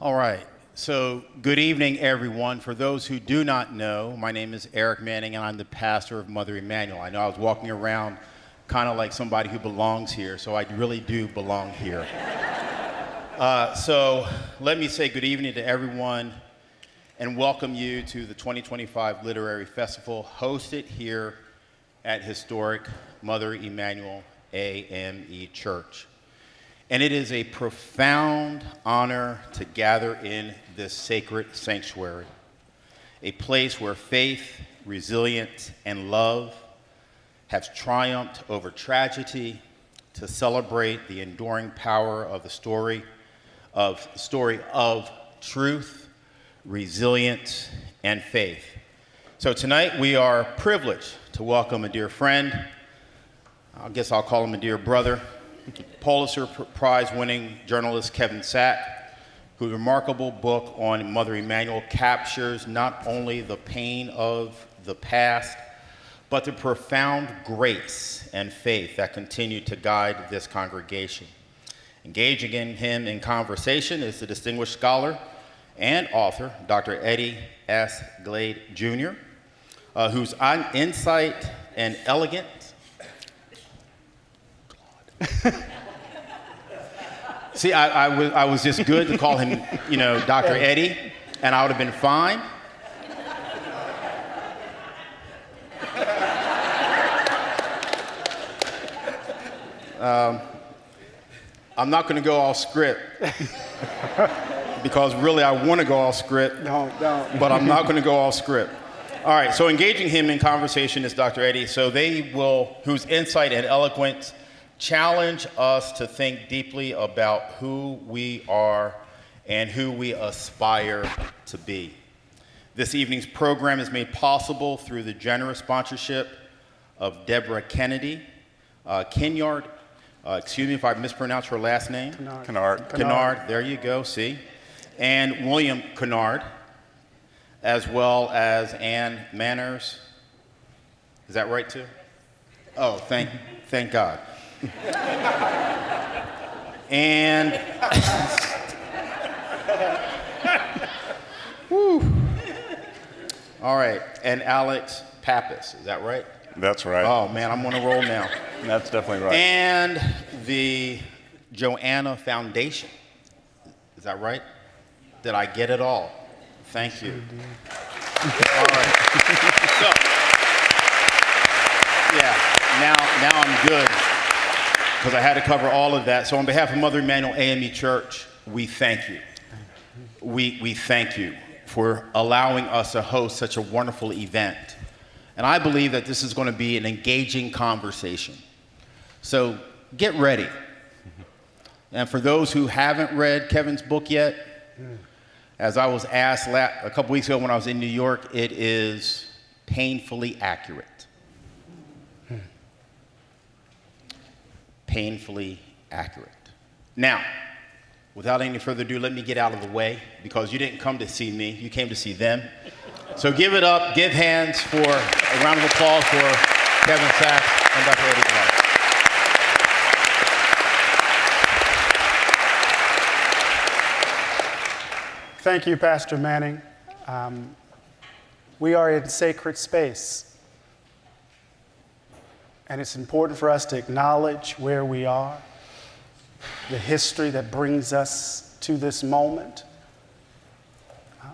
All right, so good evening, everyone. For those who do not know, my name is Eric Manning, and I'm the pastor of Mother Emanuel. I know I was walking around kind of like somebody who belongs here, so I really do belong here. So let me say good evening to everyone and welcome you to the 2025 Literary Festival hosted here at historic Mother Emanuel AME Church. And it is a profound honor to gather in this sacred sanctuary, a place where faith, resilience, and love have triumphed over tragedy to celebrate the enduring power of the story of truth, resilience, and faith. So tonight we are privileged to welcome a dear friend, I guess I'll call him a dear brother, Pulitzer Prize-winning journalist Kevin Sack, whose remarkable book on Mother Emanuel captures not only the pain of the past, but the profound grace and faith that continue to guide this congregation. Engaging him in conversation is the distinguished scholar and author, Dr. Eddie S. Glaude Jr., whose insight and elegance See, I was just good to call him, Dr. Eddie, and I would have been fine. I'm not going to go off script because really I want to go off script, but I'm not going to go off script. All right, so engaging him in conversation is Dr. Eddie, whose insight and eloquence challenge us to think deeply about who we are and who we aspire to be. This evening's program is made possible through the generous sponsorship of Deborah Kennedy, Kenyard, excuse me if I mispronounce her last name. Kennard, there you go, see. And William Kennard, as well as Ann Manners. Is that right too? Oh, thank God. And whew. All right, and Alex Pappas, is that right? That's right. Oh man, I'm on a roll now. That's definitely right. And the Joanna Foundation, is that right? Did I get it all? Thank you. All right. So, yeah, now I'm good, because I had to cover all of that. So on behalf of Mother Emanuel AME Church, we thank you. We thank you for allowing us to host such a wonderful event. And I believe that this is going to be an engaging conversation. So get ready. And for those who haven't read Kevin's book yet, as I was asked a couple weeks ago when I was in New York, it is painfully accurate. Painfully accurate. Now, without any further ado, let me get out of the way, because you didn't come to see me, you came to see them. So give it up, give hands for a round of applause for Kevin Sack and Dr. Eddie Glaude. Thank you, Pastor Manning. We are in sacred space. And it's important for us to acknowledge where we are, the history that brings us to this moment.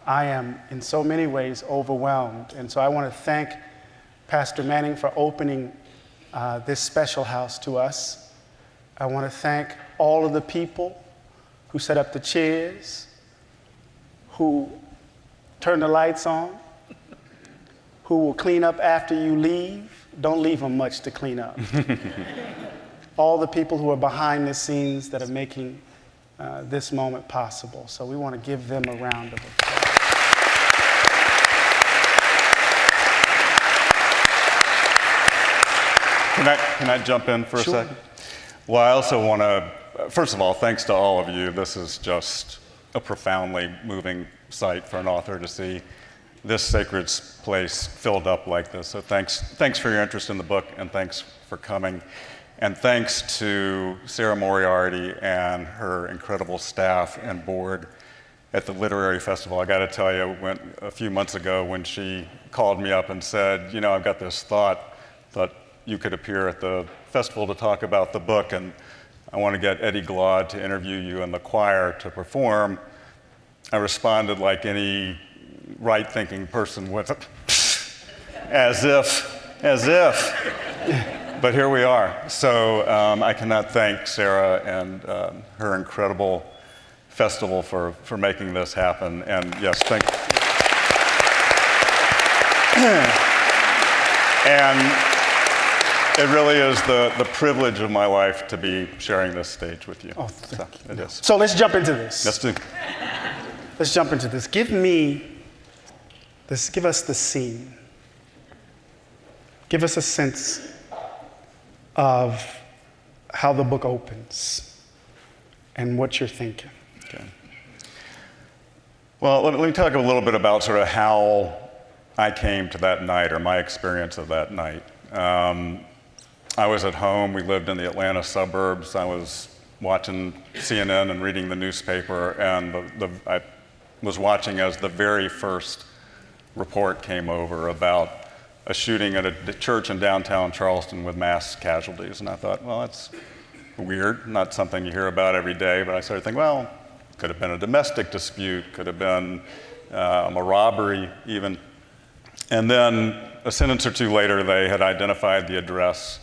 I am, in so many ways, overwhelmed. And so I want to thank Pastor Manning for opening this special house to us. I want to thank all of the people who set up the chairs, who turn the lights on, who will clean up after you leave. Don't leave them much to clean up. All the people who are behind the scenes that are making this moment possible. So we want to give them a round of applause. Can I jump in for a second? Well, I also want to, first of all, thanks to all of you. This is just a profoundly moving sight for an author to see this sacred place filled up like this. So thanks for your interest in the book, and thanks for coming. And thanks to Sarah Moriarty and her incredible staff and board at the literary festival. I got to tell you, a few months ago when she called me up and said, you know, I've got this thought you could appear at the festival to talk about the book, and I want to get Eddie Glaude to interview you in the choir to perform. I responded like any right-thinking person would, as if. But here we are. So I cannot thank Sarah and her incredible festival for making this happen. And yes, thank you. And it really is the privilege of my life to be sharing this stage with you. Oh, thank you. It is. So let's jump into this. Let's do. Let's jump into this. Give us the scene. Give us a sense of how the book opens and what you're thinking. Okay. Well, let me talk a little bit about sort of how I came to that night, or my experience of that night. I was at home. We lived in the Atlanta suburbs. I was watching CNN and reading the newspaper, and I was watching as the very first report came over about a shooting at a church in downtown Charleston with mass casualties. And I thought, well, that's weird, not something you hear about every day. But I started thinking, well, could have been a domestic dispute, could have been a robbery even. And then a sentence or two later, they had identified the address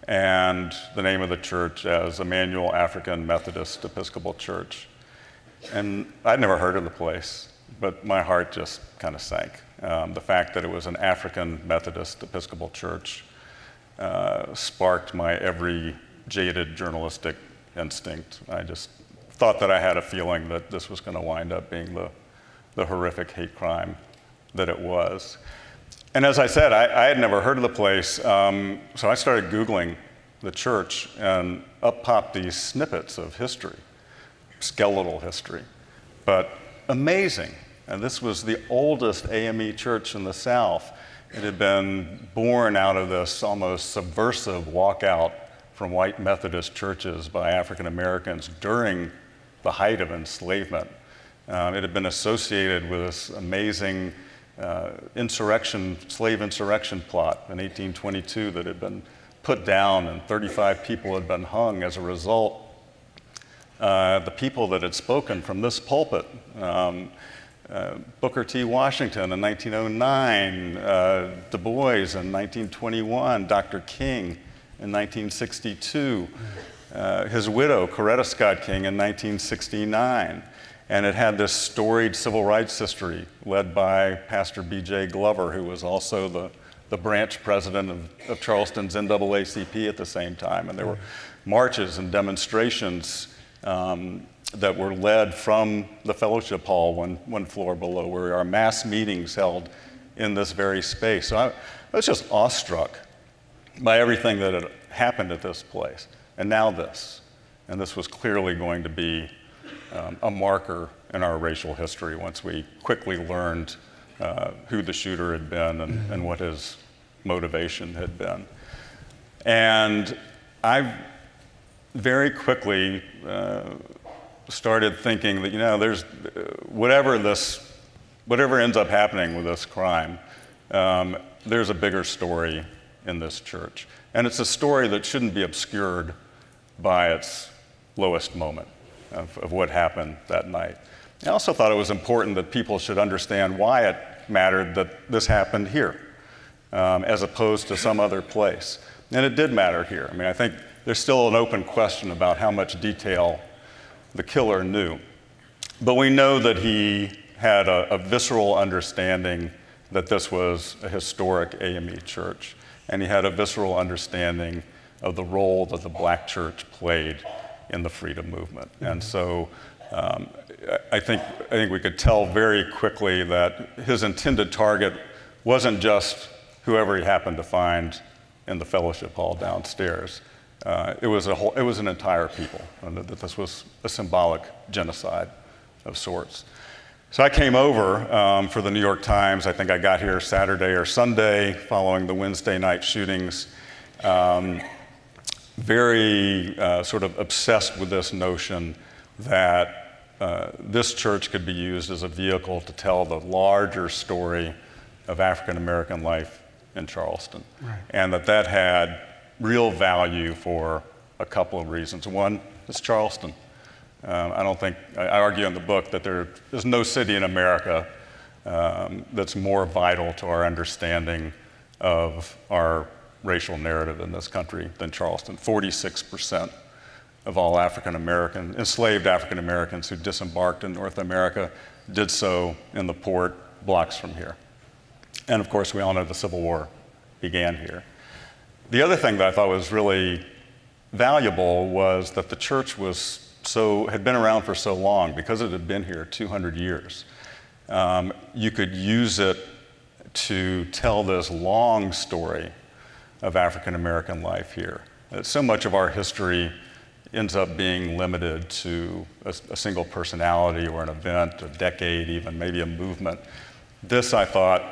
and the name of the church as Emanuel African Methodist Episcopal Church. And I'd never heard of the place, but my heart just kind of sank. The fact that it was an African Methodist Episcopal Church sparked my every jaded journalistic instinct. I just thought that I had a feeling that this was going to wind up being the horrific hate crime that it was. And as I said, I had never heard of the place, so I started Googling the church, and up popped these snippets of history, skeletal history, but amazing. And this was the oldest AME church in the South. It had been born out of this almost subversive walkout from white Methodist churches by African Americans during the height of enslavement. It had been associated with this amazing slave insurrection plot in 1822 that had been put down, and 35 people had been hung as a result. The people that had spoken from this pulpit, Booker T. Washington in 1909, Du Bois in 1921, Dr. King in 1962, his widow, Coretta Scott King, in 1969. And it had this storied civil rights history led by Pastor B.J. Glover, who was also the branch president of Charleston's NAACP at the same time. And there were marches and demonstrations that were led from the fellowship hall, one floor below, where our mass meetings held in this very space. So I was just awestruck by everything that had happened at this place. And now this. And this was clearly going to be a marker in our racial history once we quickly learned who the shooter had been and what his motivation had been. And I very quickly started thinking that, you know, there's whatever ends up happening with this crime, there's a bigger story in this church. And it's a story that shouldn't be obscured by its lowest moment of what happened that night. I also thought it was important that people should understand why it mattered that this happened here, as opposed to some other place. And it did matter here. I mean, I think there's still an open question about how much detail the killer knew. But we know that he had a visceral understanding that this was a historic AME church, and he had a visceral understanding of the role that the black church played in the freedom movement. And so I think we could tell very quickly that his intended target wasn't just whoever he happened to find in the fellowship hall downstairs. It was an entire people, and that this was a symbolic genocide of sorts. So I came over for the New York Times. I think I got here Saturday or Sunday following the Wednesday night shootings. Very sort of obsessed with this notion that this church could be used as a vehicle to tell the larger story of African American life in Charleston. Right. And that had real value for a couple of reasons. One, it's Charleston. I argue in the book that there is no city in America that's more vital to our understanding of our racial narrative in this country than Charleston. 46% of all enslaved African Americans who disembarked in North America did so in the port blocks from here. And of course, we all know the Civil War began here. The other thing that I thought was really valuable was that the church had been around for so long, because it had been here 200 years. You could use it to tell this long story of African American life here. So much of our history ends up being limited to a single personality or an event, a decade even, maybe a movement. This, I thought,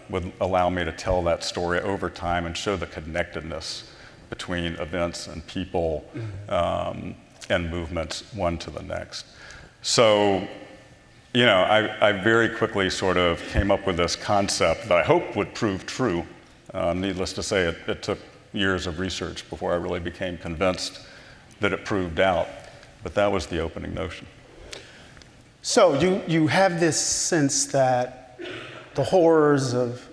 would allow me to tell that story over time and show the connectedness between events and people and movements, one to the next. So, I very quickly sort of came up with this concept that I hope would prove true. Needless to say, it took years of research before I really became convinced that it proved out. But that was the opening notion. So you have this sense that the horrors of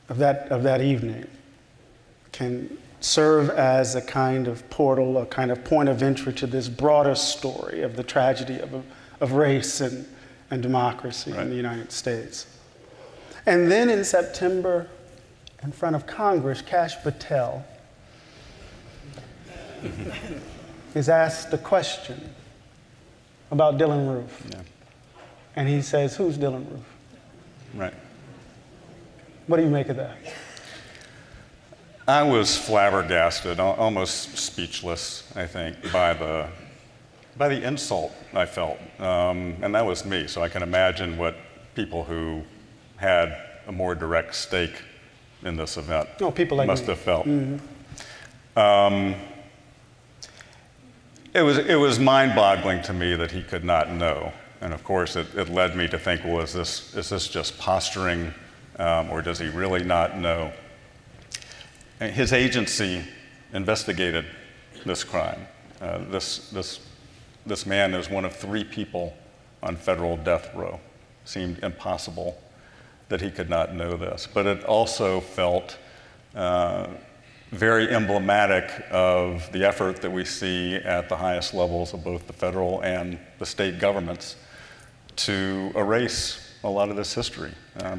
that evening can serve as a kind of portal, a kind of point of entry to this broader story of the tragedy of race and democracy in the United States. And then in September, in front of Congress, Kash Patel is asked a question about Dylann Roof. Yeah. And he says, "Who's Dylann Roof?" Right. What do you make of that? I was flabbergasted, almost speechless, I think, by the insult I felt. And that was me, so I can imagine what people who had a more direct stake in this event people like must me. have felt. Mm-hmm. It was mind-boggling to me that he could not know. And of course, it led me to think, well, is this just posturing, or does he really not know? And his agency investigated this crime. This man is one of 3 people on federal death row. It seemed impossible that he could not know this. But it also felt very emblematic of the effort that we see at the highest levels of both the federal and the state governments to erase a lot of this history,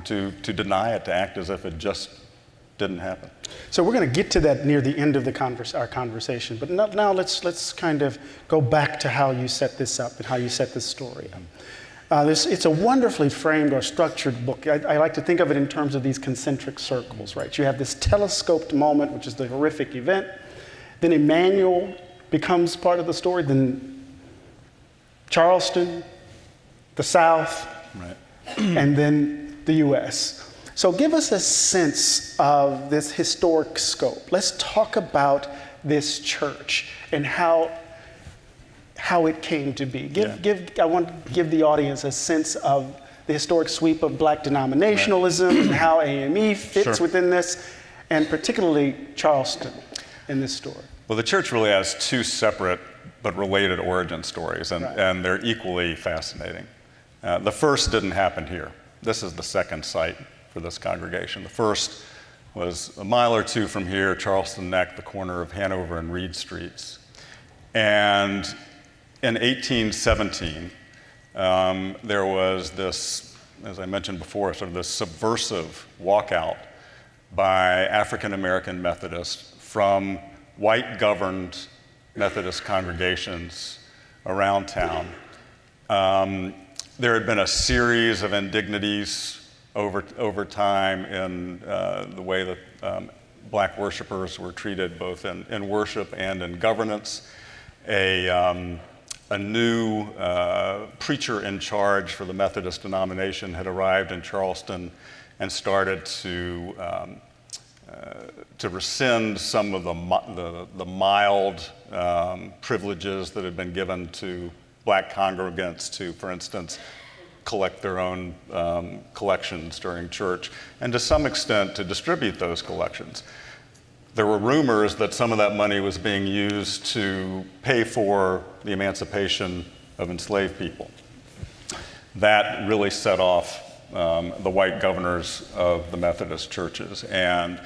to deny it, to act as if it just didn't happen. So we're going to get to that near the end of our conversation, but now let's kind of go back to how you set this up and how you set this story up. It's a wonderfully framed or structured book. I like to think of it in terms of these concentric circles, right? You have this telescoped moment, which is the horrific event. Then Emanuel becomes part of the story. Then Charleston, the South, Right. and then the U.S. So give us a sense of this historic scope. Let's talk about this church and how it came to be. I want to give the audience a sense of the historic sweep of Black denominationalism and how AME fits within this, and particularly Charleston in this story. Well, the church really has 2 separate but related origin stories, and they're equally fascinating. The first didn't happen here. This is the second site for this congregation. The first was a mile or 2 from here, Charleston Neck, the corner of Hanover and Reed Streets. And in 1817, there was this, as I mentioned before, sort of this subversive walkout by African American Methodists from white-governed Methodist congregations around town. There had been a series of indignities over time in the way that Black worshipers were treated both in worship and in governance. A new preacher in charge for the Methodist denomination had arrived in Charleston and started to rescind some of the mild privileges that had been given to black congregants to, for instance, collect their own collections during church, and to some extent to distribute those collections. There were rumors that some of that money was being used to pay for the emancipation of enslaved people. That really set off the white governors of the Methodist churches, and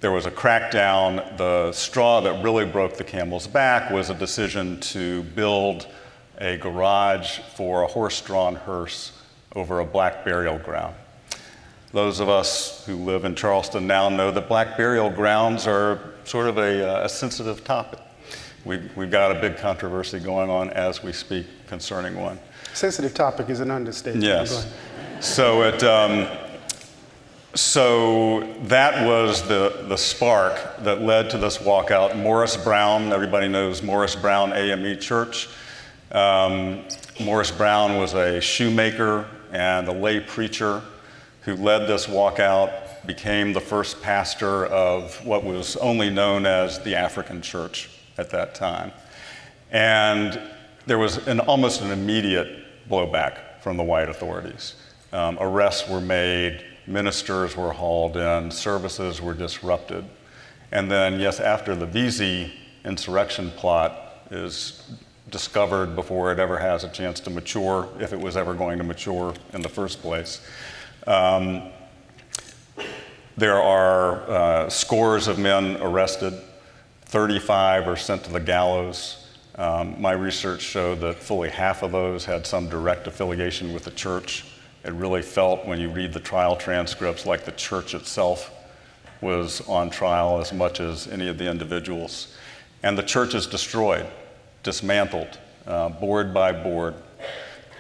there was a crackdown. The straw that really broke the camel's back was a decision to build a garage for a horse-drawn hearse over a black burial ground. Those of us who live in Charleston now know that black burial grounds are sort of a sensitive topic. We've got a big controversy going on as we speak concerning one. Sensitive topic is an understatement. Yes. So that was the spark that led to this walkout. Morris Brown, everybody knows Morris Brown AME Church. Morris Brown was a shoemaker and a lay preacher who led this walkout, became the first pastor of what was only known as the African Church at that time. And there was almost an immediate blowback from the white authorities. Arrests were made, ministers were hauled in, services were disrupted. And then, yes, after the Vesey insurrection plot is discovered before it ever has a chance to mature, if it was ever going to mature in the first place, there are scores of men arrested, 35 are sent to the gallows. My research showed that fully half of those had some direct affiliation with the church. It really felt, when you read the trial transcripts, like the church itself was on trial as much as any of the individuals. And the church is destroyed, dismantled, board by board,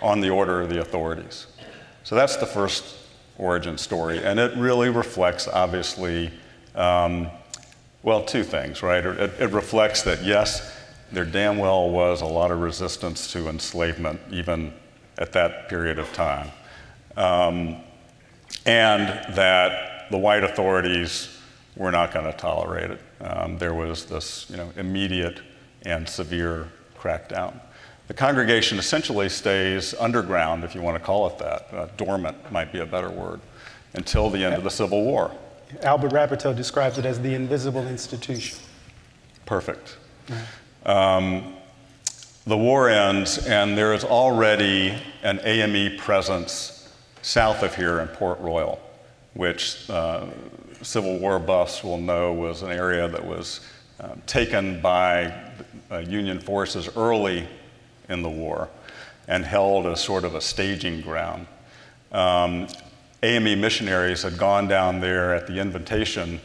on the order of the authorities. So that's the first origin story, and it really reflects, obviously, well, two things, right? It reflects that, yes, there damn well was a lot of resistance to enslavement, even at that period of time, and that the white authorities were not going to tolerate it. There was this, immediate and severe crackdown. The congregation essentially stays underground, if you want to call it that. Dormant might be a better word, until the end of the Civil War. Albert Rabbitoe describes it as the invisible institution. Perfect. Right. The war ends, and there is already an AME presence south of here in Port Royal, which Civil War buffs will know was an area that was taken by Union forces early in the war and held as sort of a staging ground. AME missionaries had gone down there at the invitation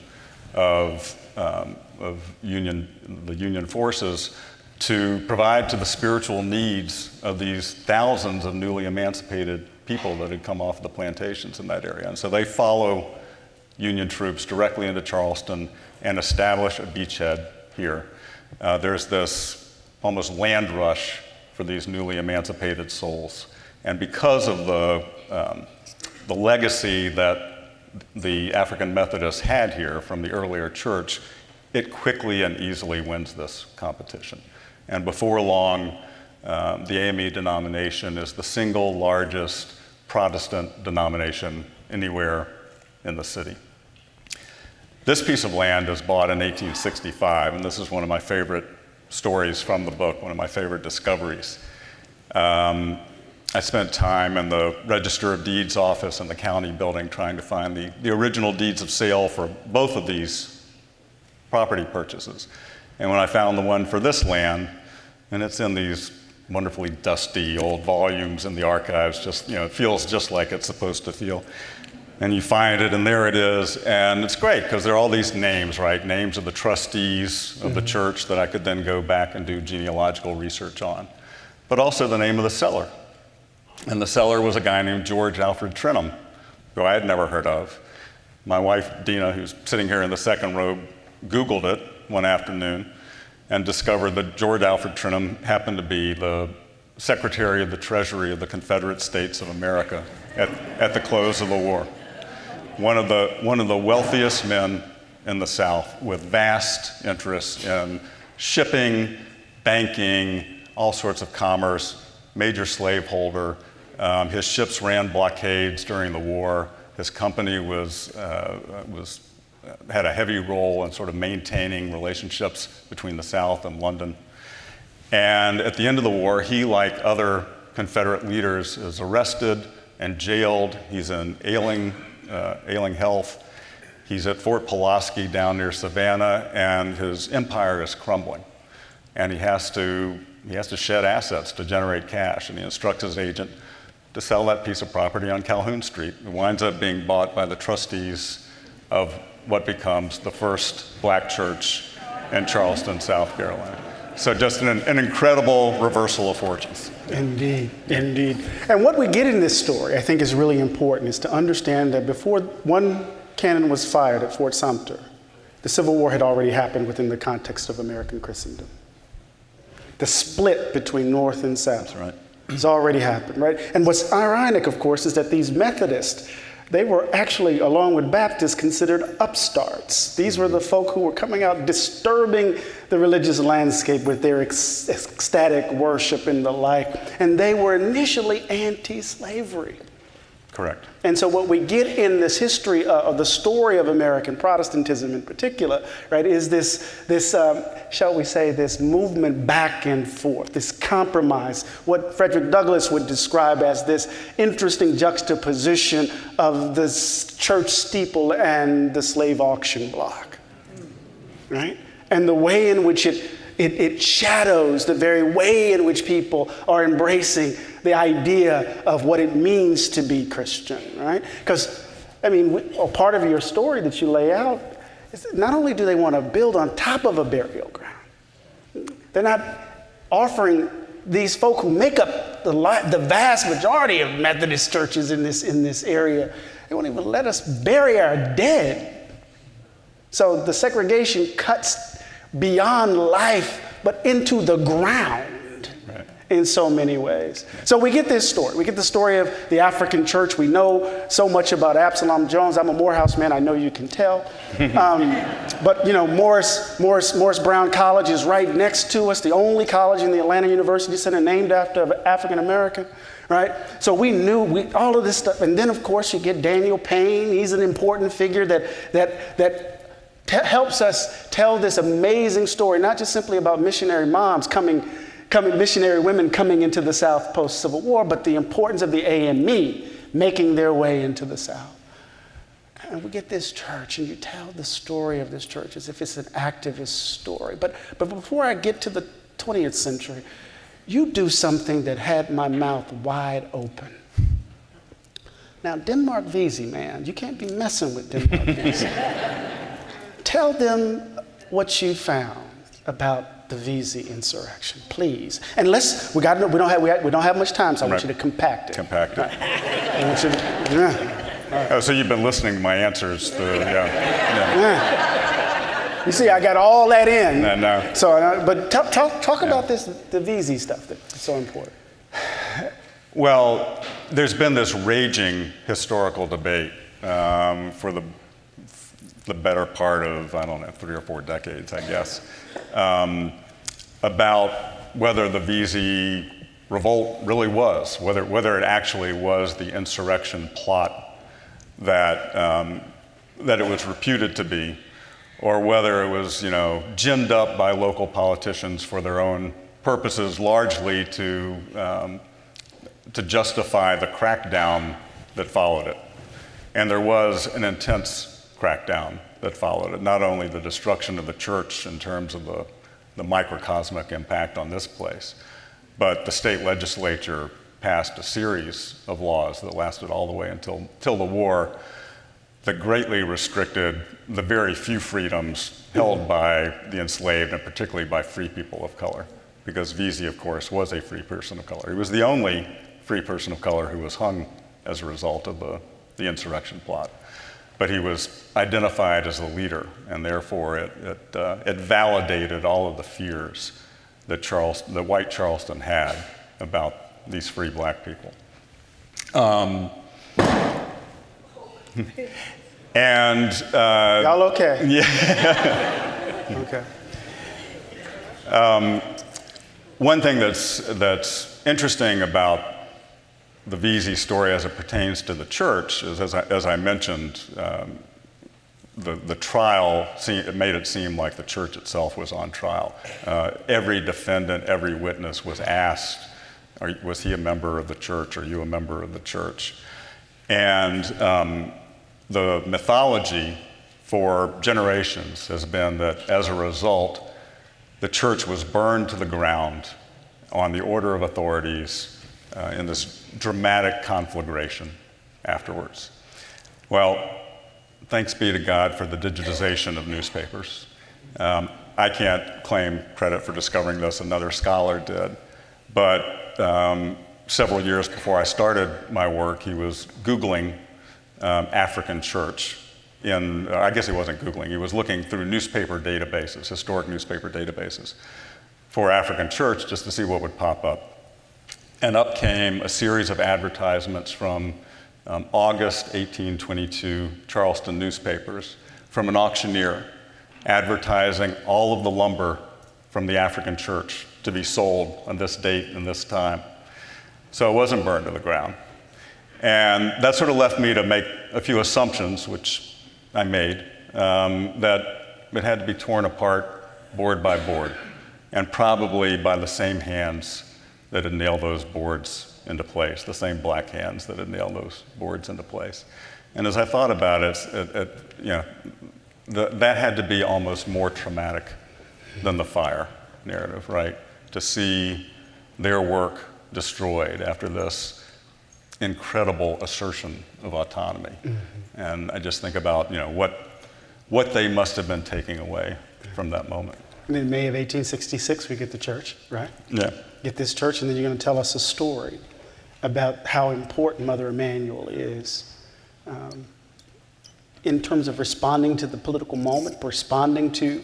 of the Union forces to provide to the spiritual needs of these thousands of newly emancipated people that had come off the plantations in that area. And so they follow Union troops directly into Charleston and establish a beachhead here. There's this almost land rush for these newly emancipated souls. And because of the legacy that the African Methodists had here from the earlier church, it quickly and easily wins this competition. And before long, the AME denomination is the single largest Protestant denomination anywhere in the city. This piece of land is bought in 1865, and this is one of my favorite stories from the book, one of my favorite discoveries. I spent time in the Register of Deeds office in the county building trying to find the original deeds of sale for both of these property purchases. And when I found the one for this land, and it's in these wonderfully dusty old volumes in the archives, just, it feels just like it's supposed to feel. And you find it, and there it is, and it's great because there are all these names, right? Names of the trustees of the church that I could then go back and do genealogical research on. But also the name of the seller. And the seller was a guy named George Alfred Trenholm, who I had never heard of. My wife, Dina, who's sitting here in the second row, Googled it one afternoon and discovered that George Alfred Trenholm happened to be the Secretary of the Treasury of the Confederate States of America at the close of the war. One of the wealthiest men in the South with vast interests in shipping, banking, all sorts of commerce, major slaveholder. His ships ran blockades during the war. His company had a heavy role in sort of maintaining relationships between the South and London. And at the end of the war, he, like other Confederate leaders, is arrested and jailed. He's in ailing health. He's at Fort Pulaski down near Savannah, and his empire is crumbling. And he has to shed assets to generate cash, and he instructs his agent to sell that piece of property on Calhoun Street. It winds up being bought by the trustees of what becomes the first black church in Charleston, South Carolina. So just an incredible reversal of fortunes. Indeed, indeed. And what we get in this story, I think, is really important, is to understand that before one cannon was fired at Fort Sumter, the Civil War had already happened within the context of American Christendom. The split between North and South. That's right. Has already happened, right? And what's ironic, of course, is that these Methodists, they were actually, along with Baptists, considered upstarts. These were the folk who were coming out disturbing the religious landscape with their ecstatic worship and the like. And they were initially anti-slavery. Correct. And so what we get in this history of the story of American Protestantism in particular, right, is this shall we say, this movement back and forth, this compromise, what Frederick Douglass would describe as this interesting juxtaposition of the church steeple and the slave auction block, right? And the way in which it shadows the very way in which people are embracing the idea of what it means to be Christian, right? Because, I mean, part of your story that you lay out is that not only do they want to build on top of a burial ground, they're not offering these folk who make up the vast majority of Methodist churches in this area, they won't even let us bury our dead. So the segregation cuts beyond life, but into the ground. In so many ways. So we get this story. We get the story of the African church. We know so much about Absalom Jones. I'm a Morehouse man. I know you can tell. But, you know, Morris Brown College is right next to us, the only college in the Atlanta University Center named after an African American, right? So we knew all of this stuff. And then, of course, you get Daniel Payne. He's an important figure that helps us tell this amazing story, not just simply about missionary moms missionary women coming into the South post-Civil War, but the importance of the AME making their way into the South. And we get this church, and you tell the story of this church as if it's an activist story. But before I get to the 20th century, you do something that had my mouth wide open. Now, Denmark Vesey, man, you can't be messing with Denmark Vesey. Tell them what you found about the Vesey insurrection, please. And we don't have much time, so I want you to compact it. Compact it. Right. I want you to, Oh, so you've been listening to my answers. You see, I got all that in. No. So, but talk about the Vesey stuff that's so important. Well, there's been this raging historical debate for the better part of, 3 or 4 decades, I guess, about whether the Vesey revolt really was, whether it actually was the insurrection plot that it was reputed to be, or whether it was, ginned up by local politicians for their own purposes, largely to justify the crackdown that followed it. And there was an intense crackdown that followed it, not only the destruction of the church in terms of the microcosmic impact on this place, but the state legislature passed a series of laws that lasted all the way until the war that greatly restricted the very few freedoms held by the enslaved, and particularly by free people of color, because Vesey, of course, was a free person of color. He was the only free person of color who was hung as a result of the insurrection plot. But he was identified as the leader, and therefore it validated all of the fears that white Charleston had about these free black people. Y'all okay? Yeah. Okay. one thing that's interesting about the Vesey story as it pertains to the church is, as I mentioned, the trial it made it seem like the church itself was on trial. Every defendant, every witness was asked, was he a member of the church? Are you a member of the church? And the mythology for generations has been that as a result, the church was burned to the ground on the order of authorities in this dramatic conflagration afterwards. Well, thanks be to God for the digitization of newspapers. I can't claim credit for discovering this, another scholar did. But several years before I started my work, he was Googling African church. I guess he wasn't Googling, he was looking through newspaper databases, historic newspaper databases, for African church just to see what would pop up. And up came a series of advertisements from August 1822 Charleston newspapers from an auctioneer advertising all of the lumber from the African church to be sold on this date and this time. So it wasn't burned to the ground. And that sort of left me to make a few assumptions, which I made, that it had to be torn apart board by board, and probably by the same hands that had nailed those boards into place, the same black hands that had nailed those boards into place. And as I thought about it, that had to be almost more traumatic than the fire narrative, right? To see their work destroyed after this incredible assertion of autonomy. Mm-hmm. And I just think about what they must have been taking away from that moment. And in May of 1866, we get the church, right? Yeah. Get this church, and then you're going to tell us a story about how important Mother Emanuel is in terms of responding to the political moment, responding to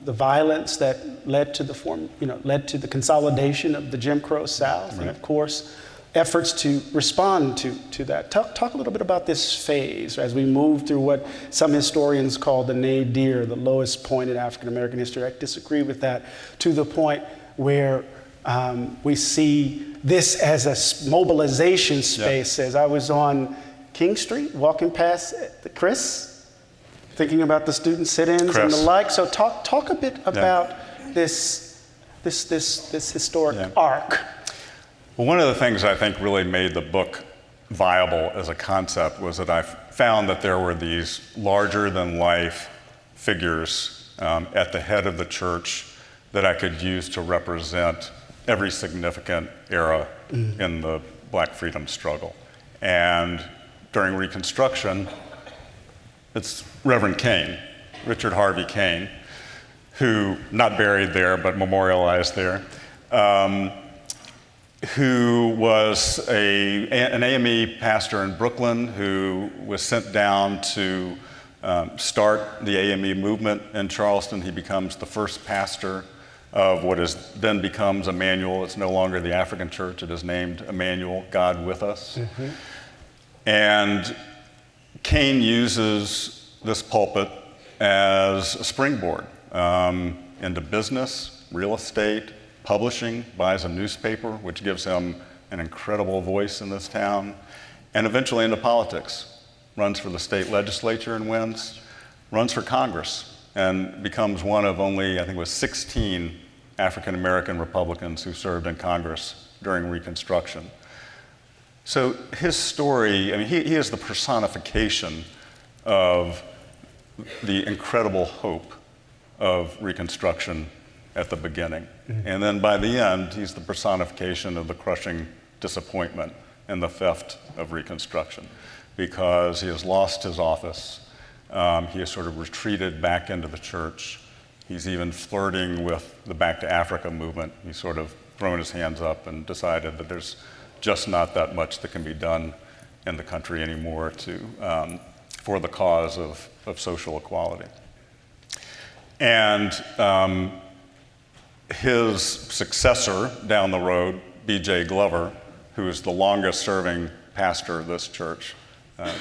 the violence that led to the consolidation of the Jim Crow South, right. And of course, efforts to respond to that. Talk a little bit about this phase as we move through what some historians call the nadir, the lowest point in African American history. I disagree with that, to the point where we see this as a mobilization space. As I was on King Street, walking past Chris, thinking about the student sit-ins and the like. So talk a bit about this historic arc. Well, one of the things I think really made the book viable as a concept was that I found that there were these larger-than-life figures at the head of the church that I could use to represent every significant era in the Black freedom struggle. And during Reconstruction, it's Reverend Kane, Richard Harvey Kane, who, not buried there, but memorialized there, who was an AME pastor in Brooklyn who was sent down to start the AME movement in Charleston. He becomes the first pastor of what then becomes Emmanuel. It's no longer the African church. It is named Emmanuel, God with us. Mm-hmm. And Kane uses this pulpit as a springboard into business, real estate, publishing, buys a newspaper, which gives him an incredible voice in this town, and eventually into politics. Runs for the state legislature and wins, runs for Congress, and becomes one of only, I think it was 16 African American Republicans who served in Congress during Reconstruction. So his story, I mean, he is the personification of the incredible hope of Reconstruction at the beginning. Mm-hmm. And then by the end, he's the personification of the crushing disappointment and the theft of Reconstruction, because he has lost his office. He has sort of retreated back into the church. He's even flirting with the Back to Africa movement. He's sort of thrown his hands up and decided that there's just not that much that can be done in the country anymore for the cause of social equality. And his successor down the road, B.J. Glover, who is the longest serving pastor of this church,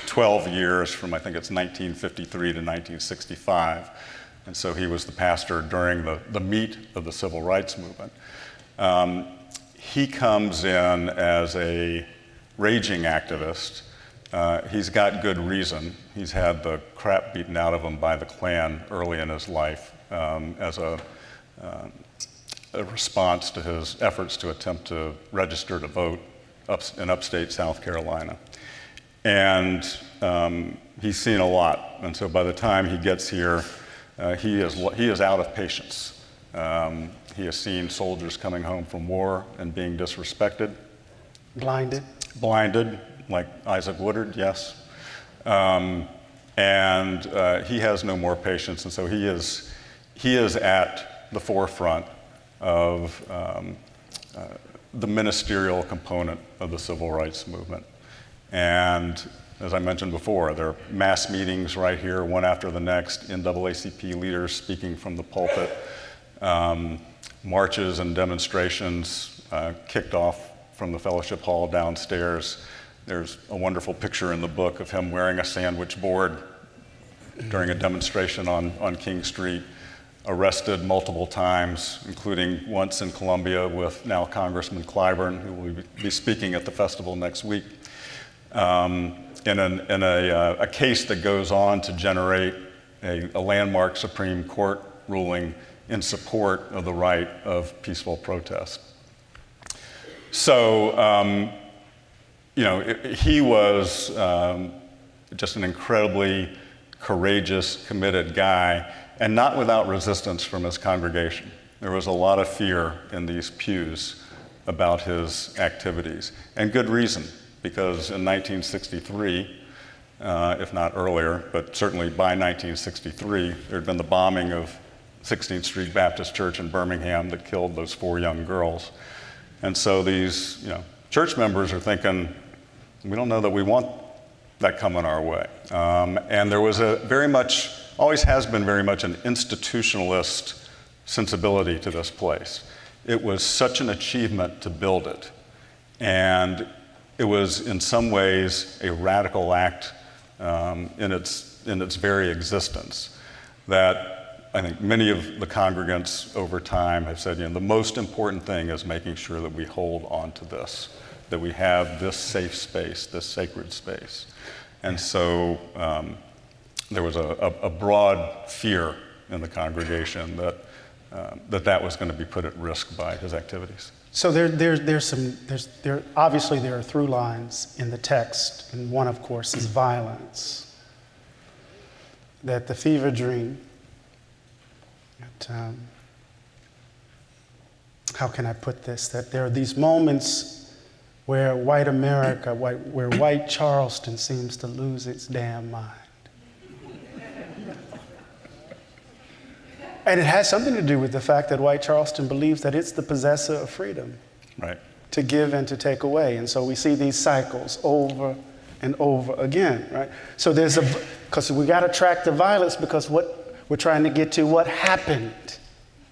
12 years from, I think it's 1953 to 1965. And so he was the pastor during the meat of the civil rights movement. He comes in as a raging activist. He's got good reason. He's had the crap beaten out of him by the Klan early in his life as a response to his efforts to attempt to register to vote in upstate South Carolina. And he's seen a lot. And so by the time he gets here, he is out of patience. He has seen soldiers coming home from war and being disrespected. Blinded, like Isaac Woodard, yes. And he has no more patience, and so he is at the forefront of the ministerial component of the civil rights movement. And as I mentioned before, there are mass meetings right here, one after the next, NAACP leaders speaking from the pulpit, marches and demonstrations kicked off from the fellowship hall downstairs. There's a wonderful picture in the book of him wearing a sandwich board during a demonstration on King Street, arrested multiple times, including once in Columbia with now Congressman Clyburn, who will be speaking at the festival next week, in a case that goes on to generate a landmark Supreme Court ruling in support of the right of peaceful protest. So, he was just an incredibly courageous, committed guy, and not without resistance from his congregation. There was a lot of fear in these pews about his activities, and good reason, because in 1963, if not earlier, but certainly by 1963, there had been the bombing of 16th Street Baptist Church in Birmingham that killed those 4 young girls. And so these church members are thinking, we don't know that we want that coming our way. And there was always has been very much an institutionalist sensibility to this place. It was such an achievement to build it. And it was in some ways a radical act in its very existence that I think many of the congregants over time have said, the most important thing is making sure that we hold on to this, that we have this safe space, this sacred space. And so there was a broad fear in the congregation that was going to be put at risk by his activities. So obviously there are through lines in the text, and one, of course, is violence. That the fever dream, how can I put this? That there are these moments where white America, where white Charleston seems to lose its damn mind. And it has something to do with the fact that white Charleston believes that it's the possessor of freedom, right, to give and to take away. And so we see these cycles over and over again, right? So because we got to track the violence, because what we're trying to get to what happened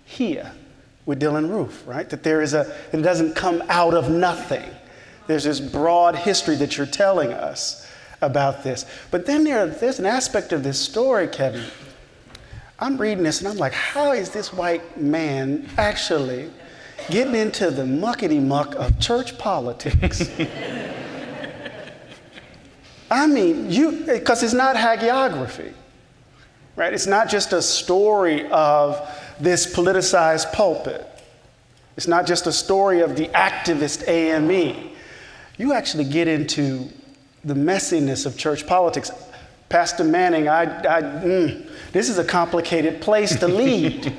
here with Dylann Roof, right? That it doesn't come out of nothing. There's this broad history that you're telling us about this. But then there's an aspect of this story, Kevin. I'm reading this and I'm like, how is this white man actually getting into the muckety-muck of church politics? I mean, because it's not hagiography, right? It's not just a story of this politicized pulpit. It's not just a story of the activist AME. You actually get into the messiness of church politics. Pastor Manning, this is a complicated place to lead.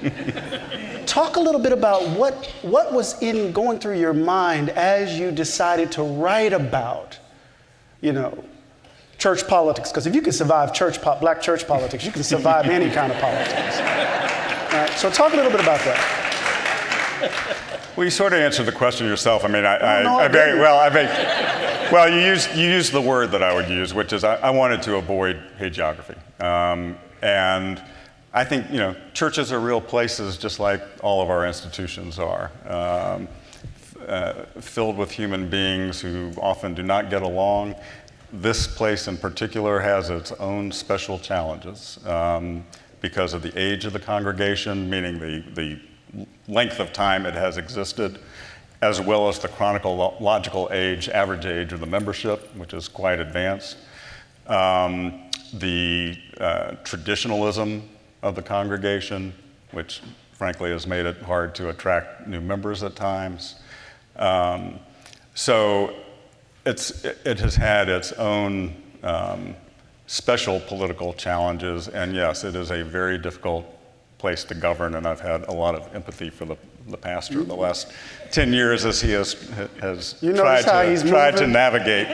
Talk a little bit about what was going through your mind as you decided to write about, church politics. Because if you can survive black church politics, you can survive any kind of politics. Right? So talk a little bit about that. Well, you sort of answered the question yourself. I mean, you used the word that I would use, which is I wanted to avoid hagiography. And I think, churches are real places just like all of our institutions are, filled with human beings who often do not get along. This place in particular has its own special challenges because of the age of the congregation, meaning the length of time it has existed, as well as the chronological age, average age of the membership, which is quite advanced. The traditionalism of the congregation, which frankly has made it hard to attract new members at times. So it has had its own special political challenges, and yes, it is a very difficult place to govern, and I've had a lot of empathy for the pastor the last 10 years as he has tried to navigate.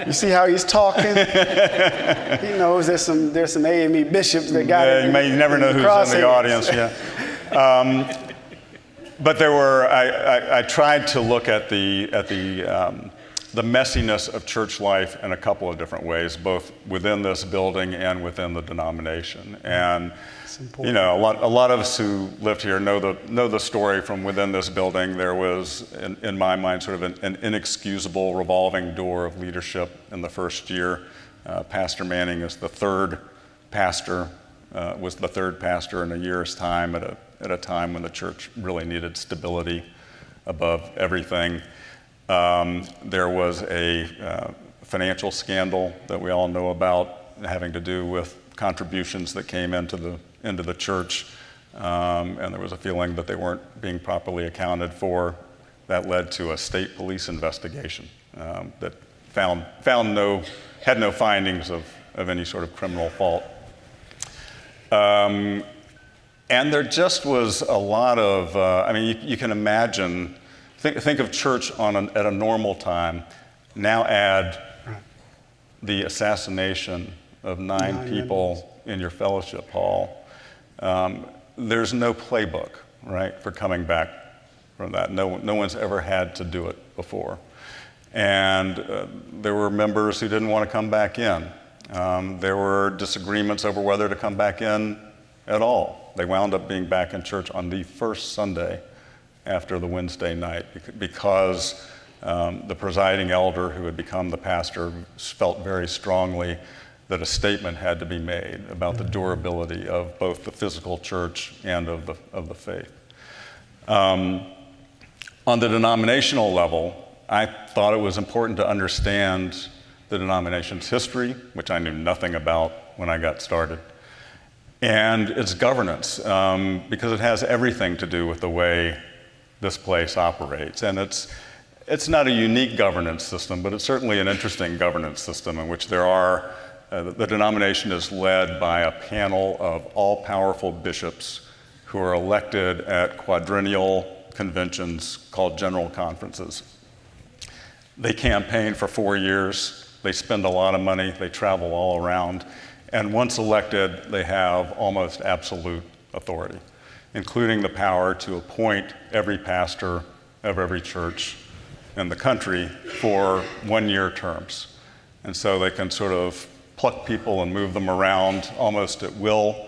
You see how he's talking? He knows there's some AME bishops that got it. You never know who's in the audience. Yeah. But I tried to look at the messiness of church life in a couple of different ways, both within this building and within the denomination. And you know, a lot of us who lived here know the story from within this building. There was, in my mind, sort of an inexcusable revolving door of leadership in the first year. Pastor Manning is the third pastor, was the third pastor in a year's time at a time when the church really needed stability above everything. There was a financial scandal that we all know about, having to do with contributions that came into the church, and there was a feeling that they weren't being properly accounted for. That led to a state police investigation that had no findings of any sort of criminal fault. And there just was a lot of, I mean, you can imagine, think of church at a normal time, now add the assassination of nine people in your fellowship hall. There's no playbook, right, for coming back from that. No one's ever had to do it before. And there were members who didn't want to come back in. There were disagreements over whether to come back in at all. They wound up being back in church on the first Sunday after the Wednesday night because the presiding elder who had become the pastor felt very strongly that a statement had to be made about the durability of both the physical church and of the faith. On the denominational level, I thought it was important to understand the denomination's history, which I knew nothing about when I got started, and its governance, because it has everything to do with the way this place operates. And it's not a unique governance system, but it's certainly an interesting governance system in which there are the denomination is led by a panel of all-powerful bishops who are elected at quadrennial conventions called general conferences. They campaign for 4 years, they spend a lot of money, they travel all around, and once elected, they have almost absolute authority, including the power to appoint every pastor of every church in the country for 1-year terms. And so they can sort of pluck people and move them around almost at will.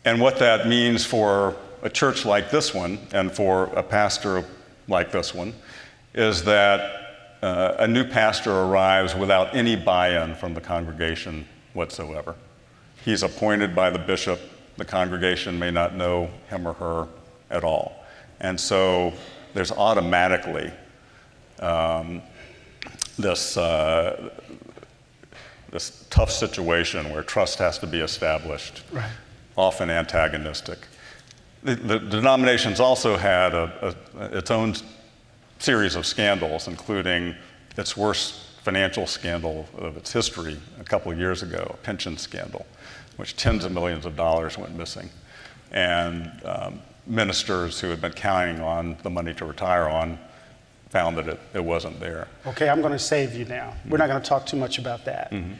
And what that means for a church like this one and for a pastor like this one is that a new pastor arrives without any buy-in from the congregation whatsoever. He's appointed by the bishop. The congregation may not know him or her at all. And so there's automatically this tough situation where trust has to be established, right, often antagonistic. The denomination's also had its own series of scandals, including its worst financial scandal of its history a couple of years ago, a pension scandal, which tens of millions of dollars went missing. And ministers who had been counting on the money to retire on found that it wasn't there. Okay, I'm going to save you now. We're not going to talk too much about that. Mm-hmm.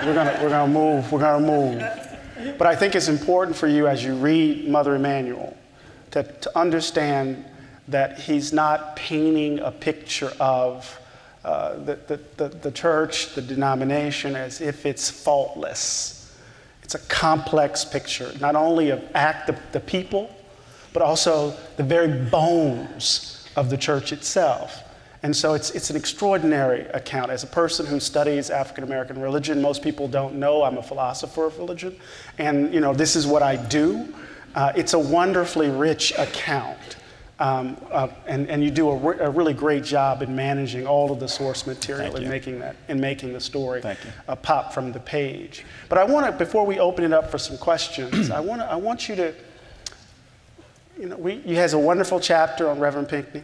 We're going to move. But I think it's important for you as you read Mother Emanuel to understand that he's not painting a picture of the church, the denomination, as if it's faultless. It's a complex picture, not only of the people, but also the very bones of the church itself. And so it's an extraordinary account. As a person who studies African American religion, most people don't know I'm a philosopher of religion. And this is what I do. It's a wonderfully rich account. And you do a really great job in managing all of the source material and making the story pop from the page. But I want to, before we open it up for some questions, I want you to, he has a wonderful chapter on Reverend Pinckney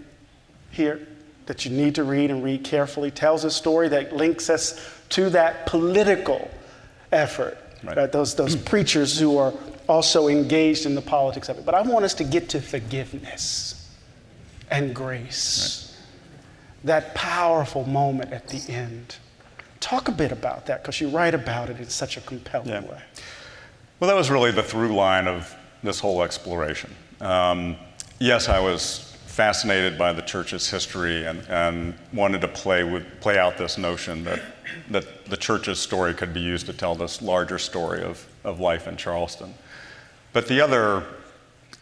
here that you need to read and read carefully. Tells a story that links us to that political effort, right? Those preachers who are also engaged in the politics of it. But I want us to get to forgiveness and grace, that powerful moment at the end. Talk a bit about that, because you write about it in such a compelling way. Well, that was really the through line of this whole exploration. Yes, I was fascinated by the church's history and wanted to play out this notion that the church's story could be used to tell this larger story of life in Charleston. But the other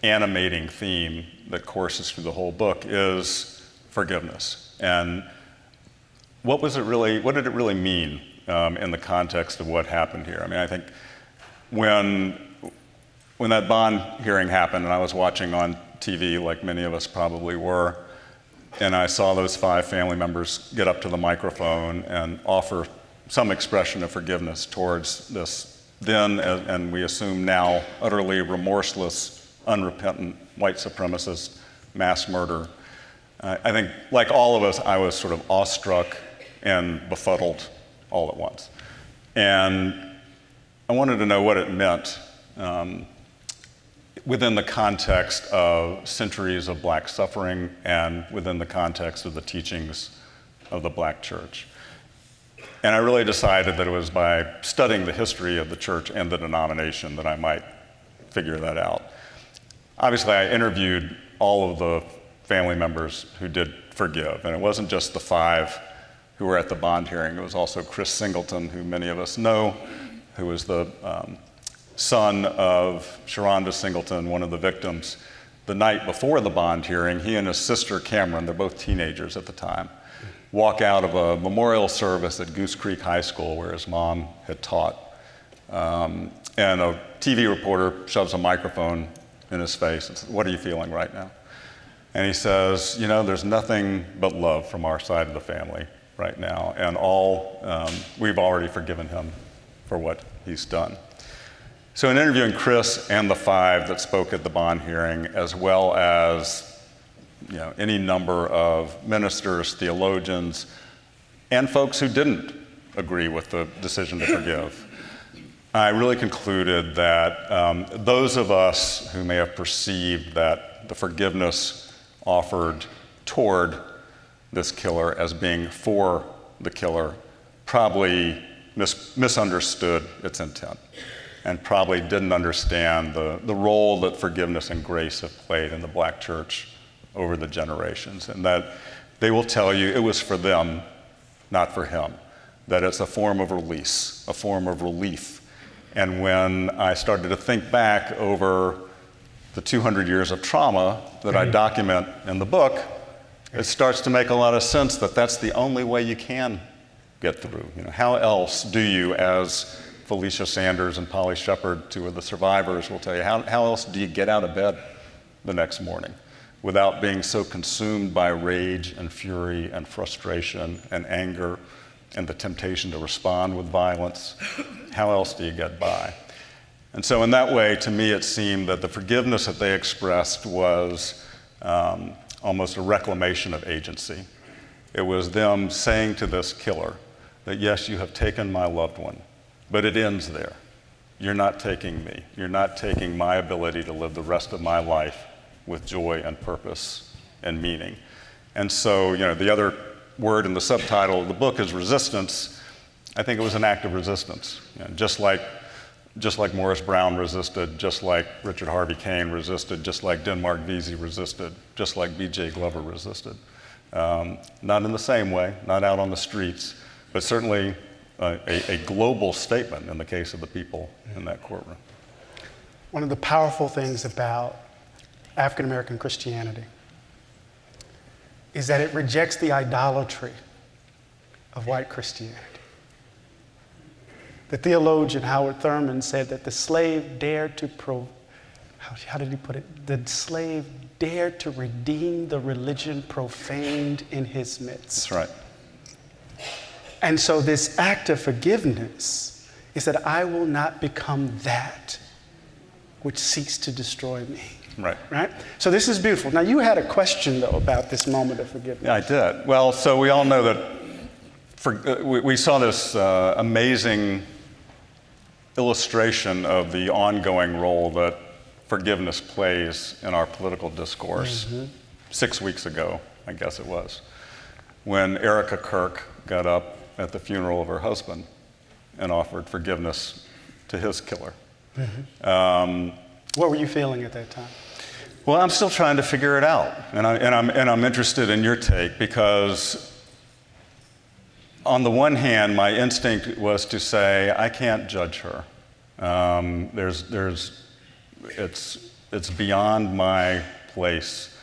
animating theme that courses through the whole book is forgiveness. And what did it really mean in the context of what happened here? I mean, I think when that bond hearing happened, and I was watching on TV, like many of us probably were, and I saw those 5 family members get up to the microphone and offer some expression of forgiveness towards this then, and we assume now, utterly remorseless, unrepentant white supremacist mass murder. I think, like all of us, I was sort of awestruck and befuddled all at once. And I wanted to know what it meant within the context of centuries of black suffering and within the context of the teachings of the black church. And I really decided that it was by studying the history of the church and the denomination that I might figure that out. Obviously, I interviewed all of the family members who did forgive, and it wasn't just the 5 who were at the bond hearing. It was also Chris Singleton, who many of us know, who was the son of Sharonda Singleton, one of the victims. The night before the bond hearing, he and his sister Cameron, they're both teenagers at the time, walk out of a memorial service at Goose Creek High School where his mom had taught. And a TV reporter shoves a microphone in his face and says, "What are you feeling right now?" And he says, "There's nothing but love from our side of the family right now, and we've already forgiven him for what he's done." So in interviewing Chris and the 5 that spoke at the bond hearing, as well as any number of ministers, theologians, and folks who didn't agree with the decision to forgive, I really concluded that those of us who may have perceived that the forgiveness offered toward this killer as being for the killer probably misunderstood its intent and probably didn't understand the role that forgiveness and grace have played in the black church over the generations, and that they will tell you it was for them, not for him, that it's a form of release, a form of relief. And when I started to think back over the 200 years of trauma that I document in the book, it starts to make a lot of sense that that's the only way you can get through. How else do you, as Felicia Sanders and Polly Shepard, 2 of the survivors, will tell you, how else do you get out of bed the next morning without being so consumed by rage and fury and frustration and anger and the temptation to respond with violence? How else do you get by? And so in that way, to me, it seemed that the forgiveness that they expressed was almost a reclamation of agency. It was them saying to this killer that, yes, you have taken my loved one, but it ends there. You're not taking me. You're not taking my ability to live the rest of my life with joy and purpose and meaning. And so, the other word in the subtitle of the book is resistance. I think it was an act of resistance. Just like Morris Brown resisted, just like Richard Harvey Kane resisted, just like Denmark Vesey resisted, just like B.J. Glover resisted. Not in the same way, not out on the streets, but certainly a global statement in the case of the people in that courtroom. One of the powerful things about African American Christianity is that it rejects the idolatry of white Christianity. The theologian Howard Thurman said that the slave dared to how did he put it? The slave dared to redeem the religion profaned in his midst. That's right. And so this act of forgiveness is that I will not become that which seeks to destroy me. Right. Right? So this is beautiful. Now, you had a question, though, about this moment of forgiveness. Yeah, I did. Well, so we all know that we saw this amazing illustration of the ongoing role that forgiveness plays in our political discourse 6 weeks ago, I guess it was, when Erica Kirk got up at the funeral of her husband and offered forgiveness to his killer. What were you feeling at that time? Well, I'm still trying to figure it out, and I'm interested in your take, because on the one hand, my instinct was to say, I can't judge her. It's beyond my place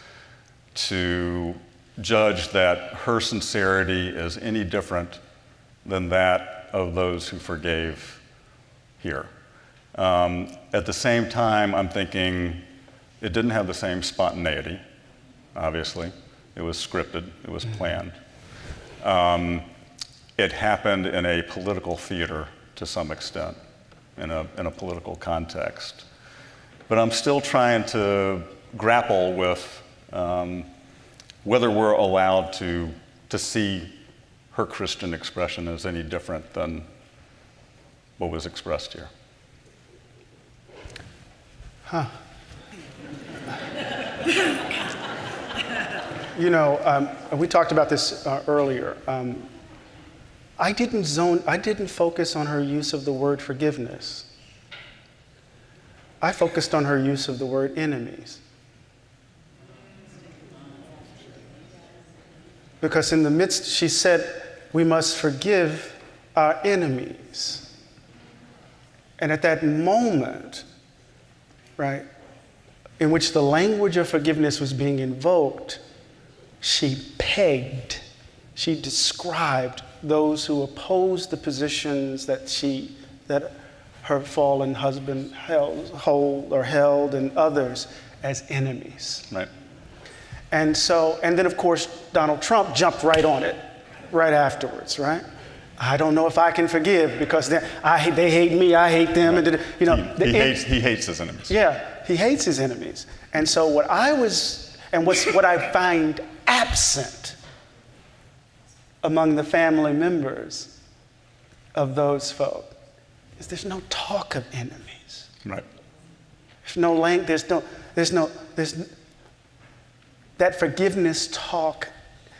to judge that her sincerity is any different than that of those who forgave here. At the same time, I'm thinking it didn't have the same spontaneity, obviously. It was scripted, it was planned. It happened in a political theater to some extent, in a political context. But I'm still trying to grapple with whether we're allowed to see her Christian expression as any different than what was expressed here. You know, we talked about this earlier. I didn't focus on her use of the word forgiveness. I focused on her use of the word enemies. Because in the midst, she said, we must forgive our enemies. And at that moment, right, in which the language of forgiveness was being invoked, she described those who opposed the positions that her fallen husband held and others as enemies. Right. And then of course, Donald Trump jumped right on it, right afterwards, right? I don't know if I can forgive because they hate me, I hate them. Right. And you know, he hates his enemies. Yeah, he hates his enemies. And so what I find absent among the family members of those folk is there's no talk of enemies. Right. That forgiveness talk,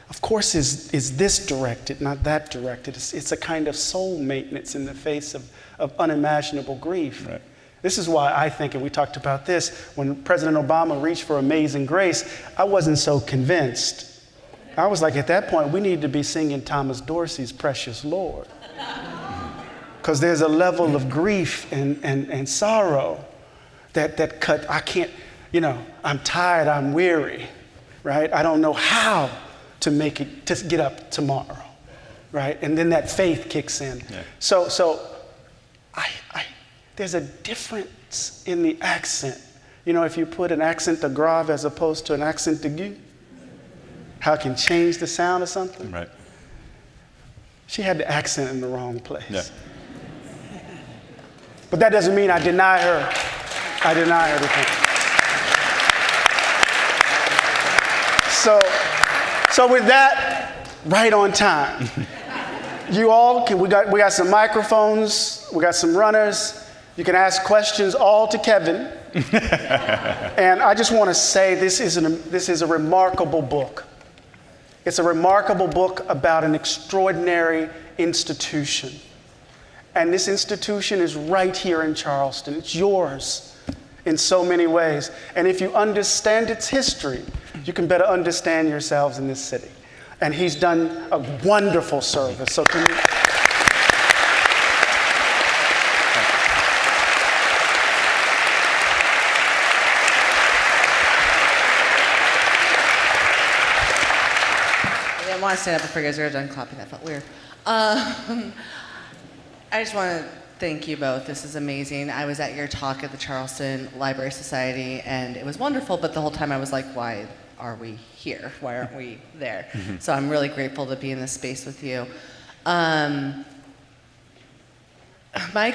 of course, is this directed, not that directed. It's a kind of soul maintenance in the face of unimaginable grief. Right. This is why I think, and we talked about this, when President Obama reached for Amazing Grace, I wasn't so convinced. I was like, at that point, we need to be singing Thomas Dorsey's Precious Lord. Because there's a level of grief and sorrow that cut, I can't, you know, I'm tired, I'm weary, right? I don't know how to make it, to get up tomorrow, right? And then that faith kicks in. Yeah. So there's a difference in the accent. You know, if you put an accent de grave as opposed to an accent aigu, how it can change the sound of something. Right. She had the accent in the wrong place. Yeah. But that doesn't mean I deny her. I deny her the thing. So with that, right on time. You all can, we got some microphones, we got some runners. You can ask questions all to Kevin. And I just want to say this is a remarkable book. It's a remarkable book about an extraordinary institution. And this institution is right here in Charleston. It's yours in so many ways. And if you understand its history, you can better understand yourselves in this city. And he's done a wonderful service. So to me, I didn't want to stand up before you guys were done clapping. That felt weird. I just want to Thank you both. This is amazing. I was at your talk at the Charleston Library Society, and it was wonderful, but the whole time I was like, why are we here? Why aren't we there? So I'm really grateful to be in this space with you. My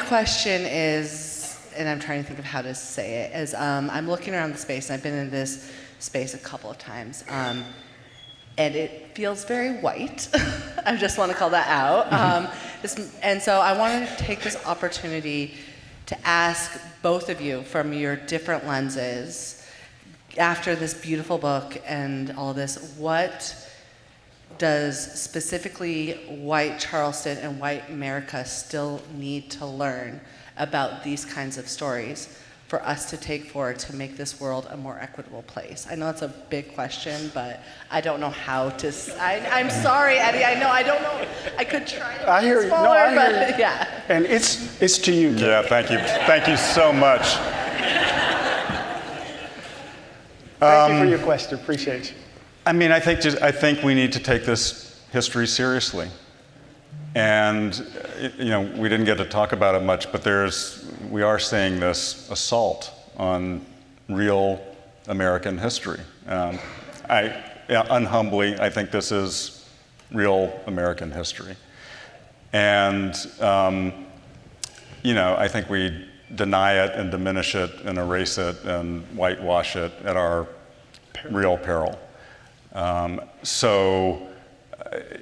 question is, and I'm trying to think of how to say it, is I'm looking around the space, and I've been in this space a couple of times, and it feels very white. I just want to call that out. And so I wanted to take this opportunity to ask both of you from your different lenses, after this beautiful book and all of this, what does specifically white Charleston and white America still need to learn about these kinds of stories for us to take forward to make this world a more equitable place? I know it's a big question, but I don't know how to. I'm sorry, Eddie. I know I don't know. I could try to. I hear you. No, I hear you. Yeah. And it's to you, Ken. Yeah, thank you. Thank you so much. Thank you for your question. Appreciate you. I mean, I think we need to take this history seriously. And, you know, we didn't get to talk about it much, but we are seeing this assault on real American history. Unhumbly, I think this is real American history. And, you know, I think we deny it and diminish it and erase it and whitewash it at our real peril.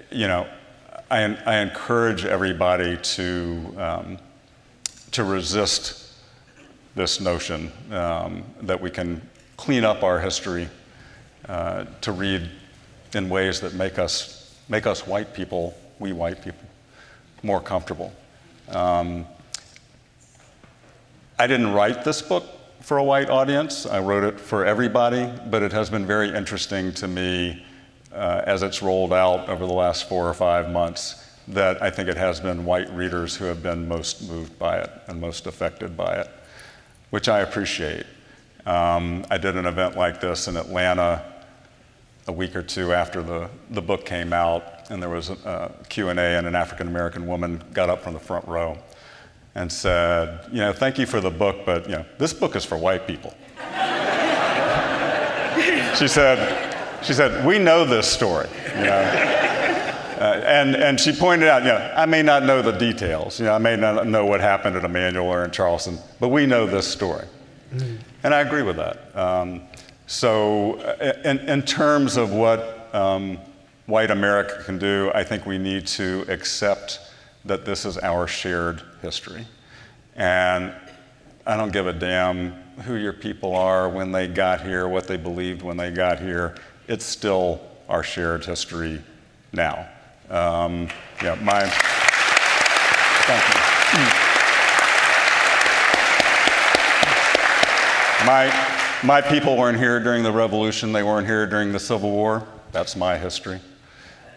You know, I encourage everybody to resist this notion that we can clean up our history, to read in ways that make us white people, we white people, more comfortable. I didn't write this book for a white audience. I wrote it for everybody, but it has been very interesting to me as it's rolled out over the last 4 or 5 months, that I think it has been white readers who have been most moved by it and most affected by it, which I appreciate. I did an event like this in Atlanta a week or two after the book came out, and there was a Q&A, and an African-American woman got up from the front row and said, you know, thank you for the book, but, you know, this book is for white people. She said, we know this story, you know. And she pointed out, you know, I may not know the details, you know, I may not know what happened at Emanuel or in Charleston, but we know this story. And I agree with that. So in terms of what white America can do, I think we need to accept that this is our shared history. And I don't give a damn who your people are, when they got here, what they believed when they got here. It's still our shared history now. Thank you. My people weren't here during the Revolution. They weren't here during the Civil War. That's my history.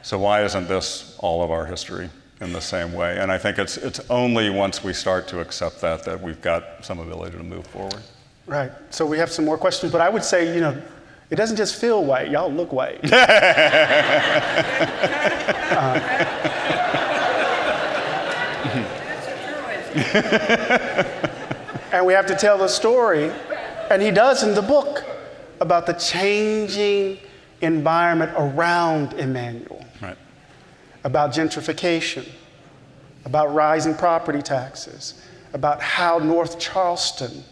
So why isn't this all of our history in the same way? And I think it's only once we start to accept that we've got some ability to move forward. Right. So we have some more questions, but I would say, you know, it doesn't just feel white. Y'all look white. And we have to tell the story, and he does in the book, about the changing environment around Emanuel. Right. About gentrification, about rising property taxes, about how North Charleston,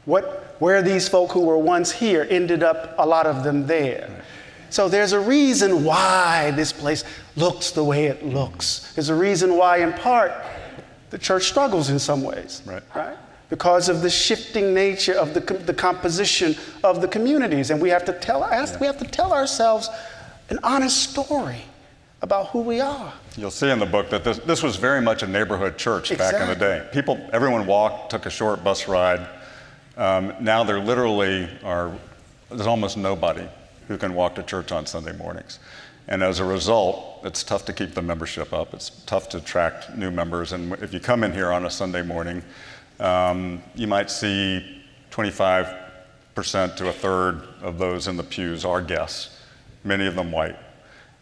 where these folk who were once here ended up, a lot of them there. Right. So there's a reason why this place looks the way it looks. There's a reason why, in part, the church struggles in some ways, right? Because of the shifting nature of the composition of the communities. And we have to tell ourselves an honest story about who we are. You'll see in the book that this was very much a neighborhood church back in the day. Everyone walked, took a short bus ride. Now there literally there's almost nobody who can walk to church on Sunday mornings. And as a result, it's tough to keep the membership up. It's tough to attract new members. And if you come in here on a Sunday morning, you might see 25% to a third of those in the pews are guests, many of them white.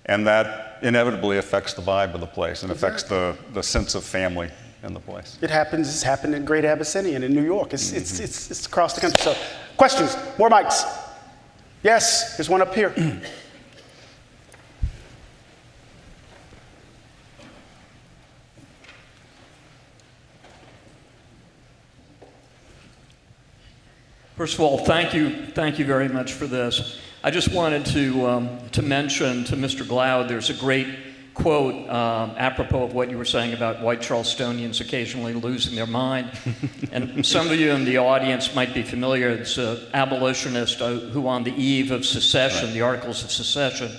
And that inevitably affects the vibe of the place and affects the sense of family in the place. It happens. It's happened in Great Abyssinian in New York. It's across the country. So, questions? More mics? Yes. There's one up here. First of all, thank you very much for this. I just wanted to mention to Mr. Glaude, there's a great quote apropos of what you were saying about white Charlestonians occasionally losing their mind. And some of you in the audience might be familiar. It's an abolitionist who on the eve of secession, the Articles of Secession,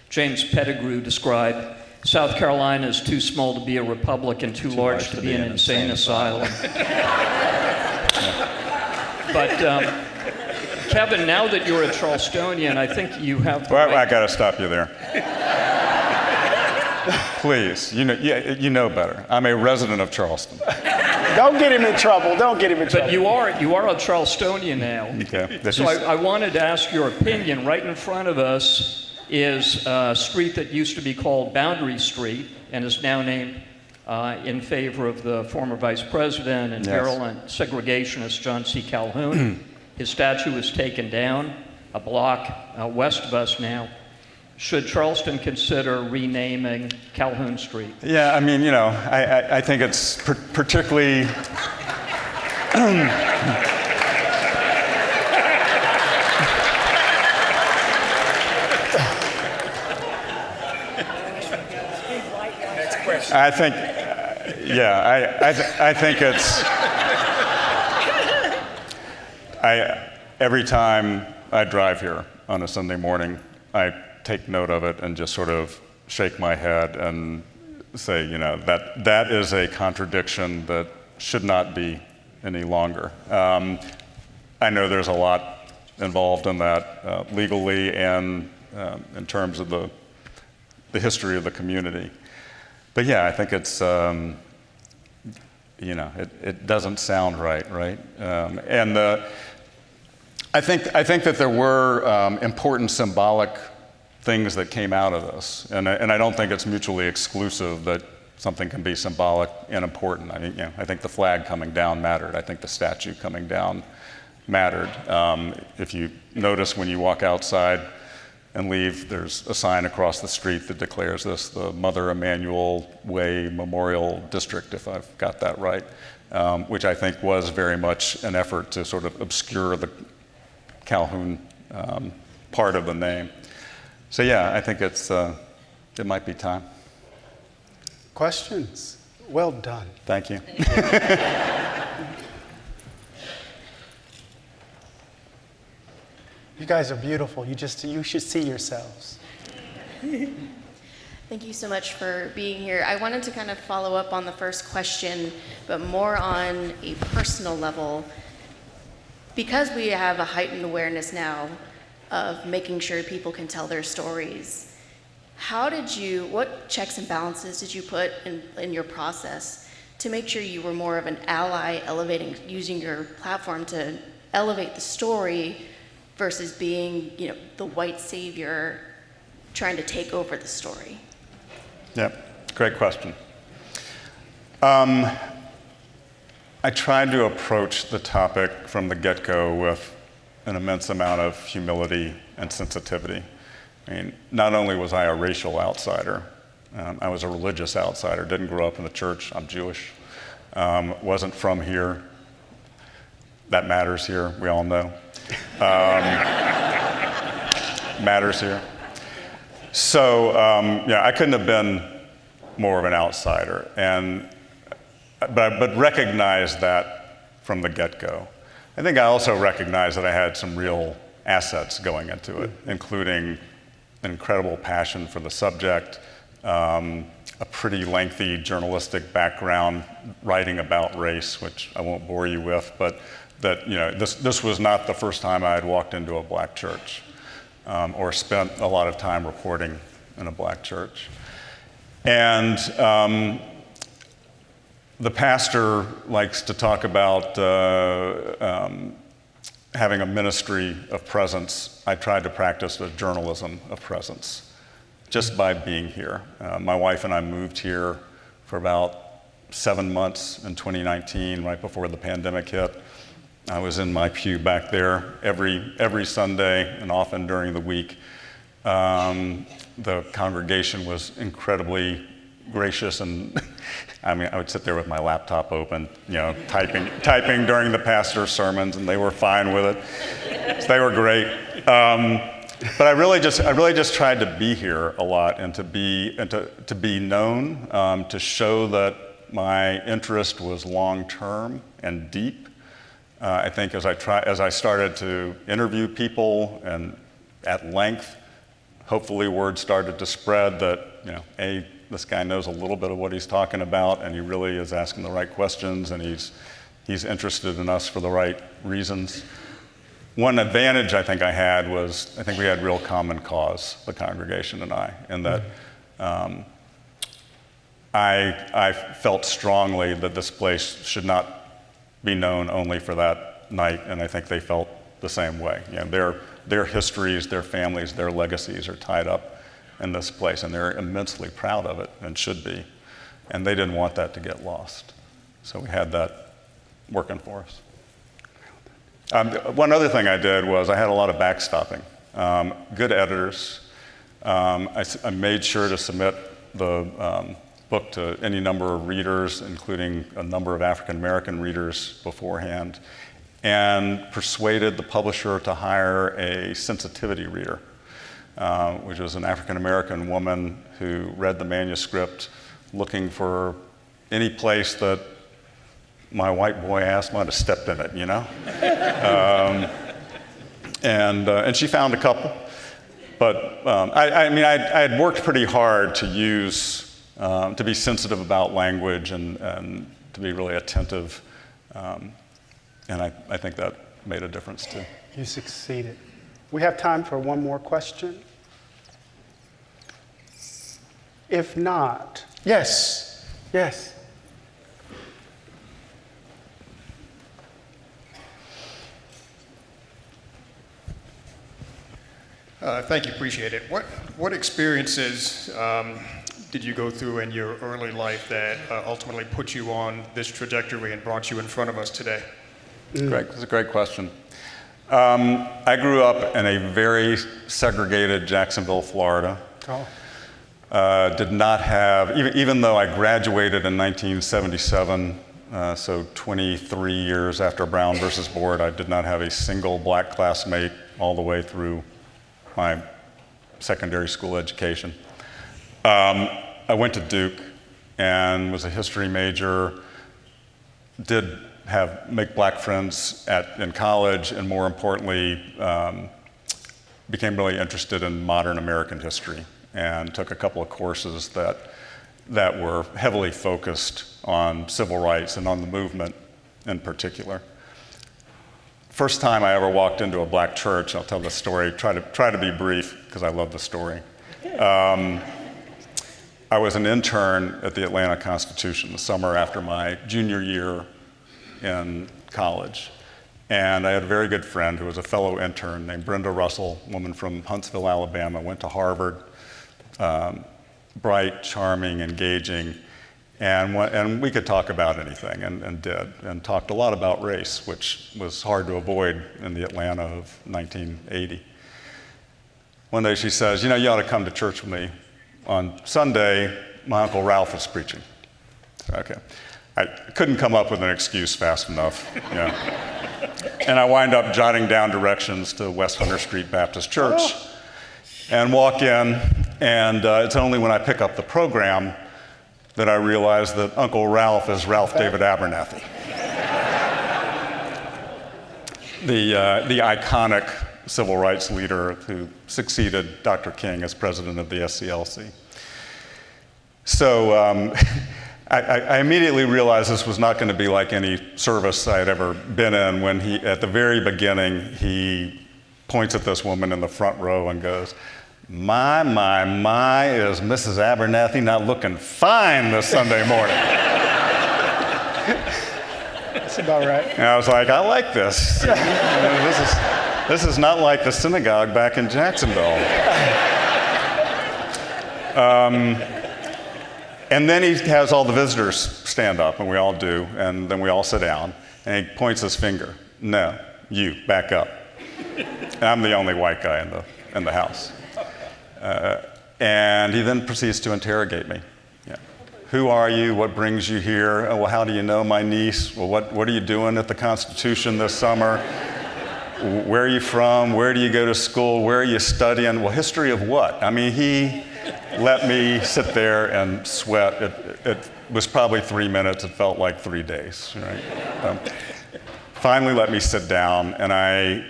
James Pettigrew described, South Carolina is too small to be a republic and too large to be an insane asylum. But Kevin, now that you're a Charlestonian, I think you have the I got to stop you there. Please, you know better. I'm a resident of Charleston. Don't get him in trouble. Don't get him in trouble. But you are a Charlestonian now. Okay. So I wanted to ask your opinion. Right in front of us is a street that used to be called Boundary Street and is now named in favor of the former Vice President and virulent segregationist John C. Calhoun. His statue was taken down a block west of us now. Should Charleston consider renaming Calhoun Street? Yeah, I mean, I think it's particularly... I think, I think it's... every time I drive here on a Sunday morning, I take note of it and just sort of shake my head and say, that is a contradiction that should not be any longer. I know there's a lot involved in that legally and in terms of the history of the community. But yeah, I think it's, it doesn't sound right? And I think that there were important symbolic things that came out of this, and I don't think it's mutually exclusive that something can be symbolic and important. I mean, I think the flag coming down mattered. I think the statue coming down mattered. If you notice when you walk outside and leave, there's a sign across the street that declares this the Mother Emanuel Way Memorial District, if I've got that right, which I think was very much an effort to sort of obscure the Calhoun part of the name. So yeah, I think it might be time. Questions? Well done. Thank you. You guys are beautiful. You should see yourselves. Thank you so much for being here. I wanted to kind of follow up on the first question, but more on a personal level. Because we have a heightened awareness now of making sure people can tell their stories, what checks and balances did you put in your process to make sure you were more of an ally, using your platform to elevate the story versus being, the white savior trying to take over the story? Yeah, great question. I tried to approach the topic from the get-go with an immense amount of humility and sensitivity. I mean, not only was I a racial outsider, I was a religious outsider, didn't grow up in the church, I'm Jewish, wasn't from here. That matters here, we all know. Matters here. So, I couldn't have been more of an outsider, but recognized that from the get-go. I think I also recognized that I had some real assets going into it, including an incredible passion for the subject, a pretty lengthy journalistic background writing about race, which I won't bore you with, but that this was not the first time I had walked into a black church or spent a lot of time reporting in a black church. And the pastor likes to talk about having a ministry of presence. I tried to practice a journalism of presence just by being here. My wife and I moved here for about 7 months in 2019, right before the pandemic hit. I was in my pew back there every Sunday and often during the week. The congregation was incredibly gracious, and I mean, I would sit there with my laptop open, typing during the pastor's sermons, and they were fine with it. So they were great. But I really just tried to be here a lot and to be known, to show that my interest was long-term and deep. I think as I started to interview people and at length, hopefully word started to spread that, this guy knows a little bit of what he's talking about, and he really is asking the right questions, and he's interested in us for the right reasons. One advantage I think I had was I think we had real common cause, the congregation and I, in that I felt strongly that this place should not be known only for that night, and I think they felt the same way. Their histories, their families, their legacies are tied up in this place, and they're immensely proud of it and should be, and they didn't want that to get lost. So we had that working for us. One other thing I did was I had a lot of backstopping. Good editors. I made sure to submit the book to any number of readers, including a number of African American readers beforehand, and persuaded the publisher to hire a sensitivity reader, which was an African American woman who read the manuscript looking for any place that my white boy ass might have stepped in it, and she found a couple. But I had worked pretty hard to be sensitive about language and to be really attentive, and I think that made a difference too. You succeeded. We have time for one more question. If not, yes. Thank you, appreciate it. What experiences did you go through in your early life that ultimately put you on this trajectory and brought you in front of us today? That's a great question. I grew up in a very segregated Jacksonville, Florida. Did not have, even though I graduated in 1977, so 23 years after Brown versus Board, I did not have a single black classmate all the way through my secondary school education. I went to Duke and was a history major, did make black friends in college, and more importantly, became really interested in modern American history and took a couple of courses that were heavily focused on civil rights and on the movement in particular. First time I ever walked into a black church, I'll tell the story, try to be brief because I love the story. I was an intern at the Atlanta Constitution the summer after my junior year in college. And I had a very good friend who was a fellow intern named Brenda Russell, a woman from Huntsville, Alabama, went to Harvard, bright, charming, engaging, and we could talk about anything, and did, and talked a lot about race, which was hard to avoid in the Atlanta of 1980. One day she says, you ought to come to church with me. On Sunday, my Uncle Ralph is preaching. Okay. I couldn't come up with an excuse fast enough. And I wind up jotting down directions to West Hunter Street Baptist Church and walk in, and it's only when I pick up the program that I realize that Uncle Ralph is Ralph David Abernathy, the iconic civil rights leader who succeeded Dr. King as president of the SCLC. So I immediately realized this was not going to be like any service I had ever been in when at the very beginning, he points at this woman in the front row and goes, my, is Mrs. Abernathy not looking fine this Sunday morning? That's about right. And I was like, I like this. This is not like the synagogue back in And then he has all the visitors stand up, and we all do, and then we all sit down, and he points his finger. No, you, back up. And I'm the only white guy in the house. And he then proceeds to interrogate me. Yeah. Who are you? What brings you here? Oh, well, how do you know my niece? Well, what are you doing at the Constitution this summer? Where are you from? Where do you go to school? Where are you studying? Well, history of what? I mean, he let me sit there and sweat. It was probably 3 minutes. It felt like 3 days. Right? Finally let me sit down, and I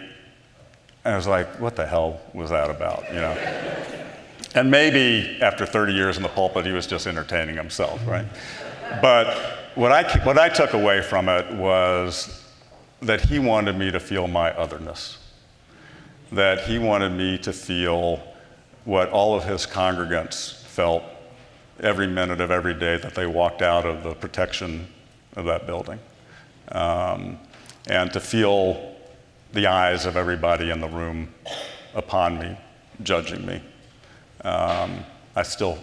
was like, what the hell was that about? You know? And maybe after 30 years in the pulpit, he was just entertaining himself, right? But what I took away from it was that he wanted me to feel my otherness, that he wanted me to feel what all of his congregants felt every minute of every day that they walked out of the protection of that building, and to feel the eyes of everybody in the room upon me, judging me. I still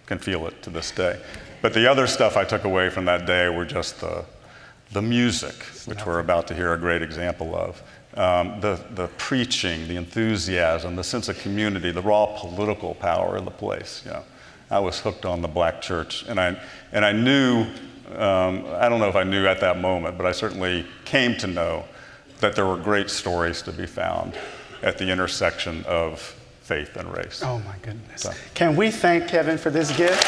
can feel it to this day. But the other stuff I took away from that day were just the music, which we're about to hear a great example of, the preaching, the enthusiasm, the sense of community, the raw political power of the place. You know, I was hooked on the black church, and I knew, I don't know if I knew at that moment, but I certainly came to know that there were great stories to be found at the intersection of faith and race. Oh my goodness. So. Can we thank Kevin for this gift?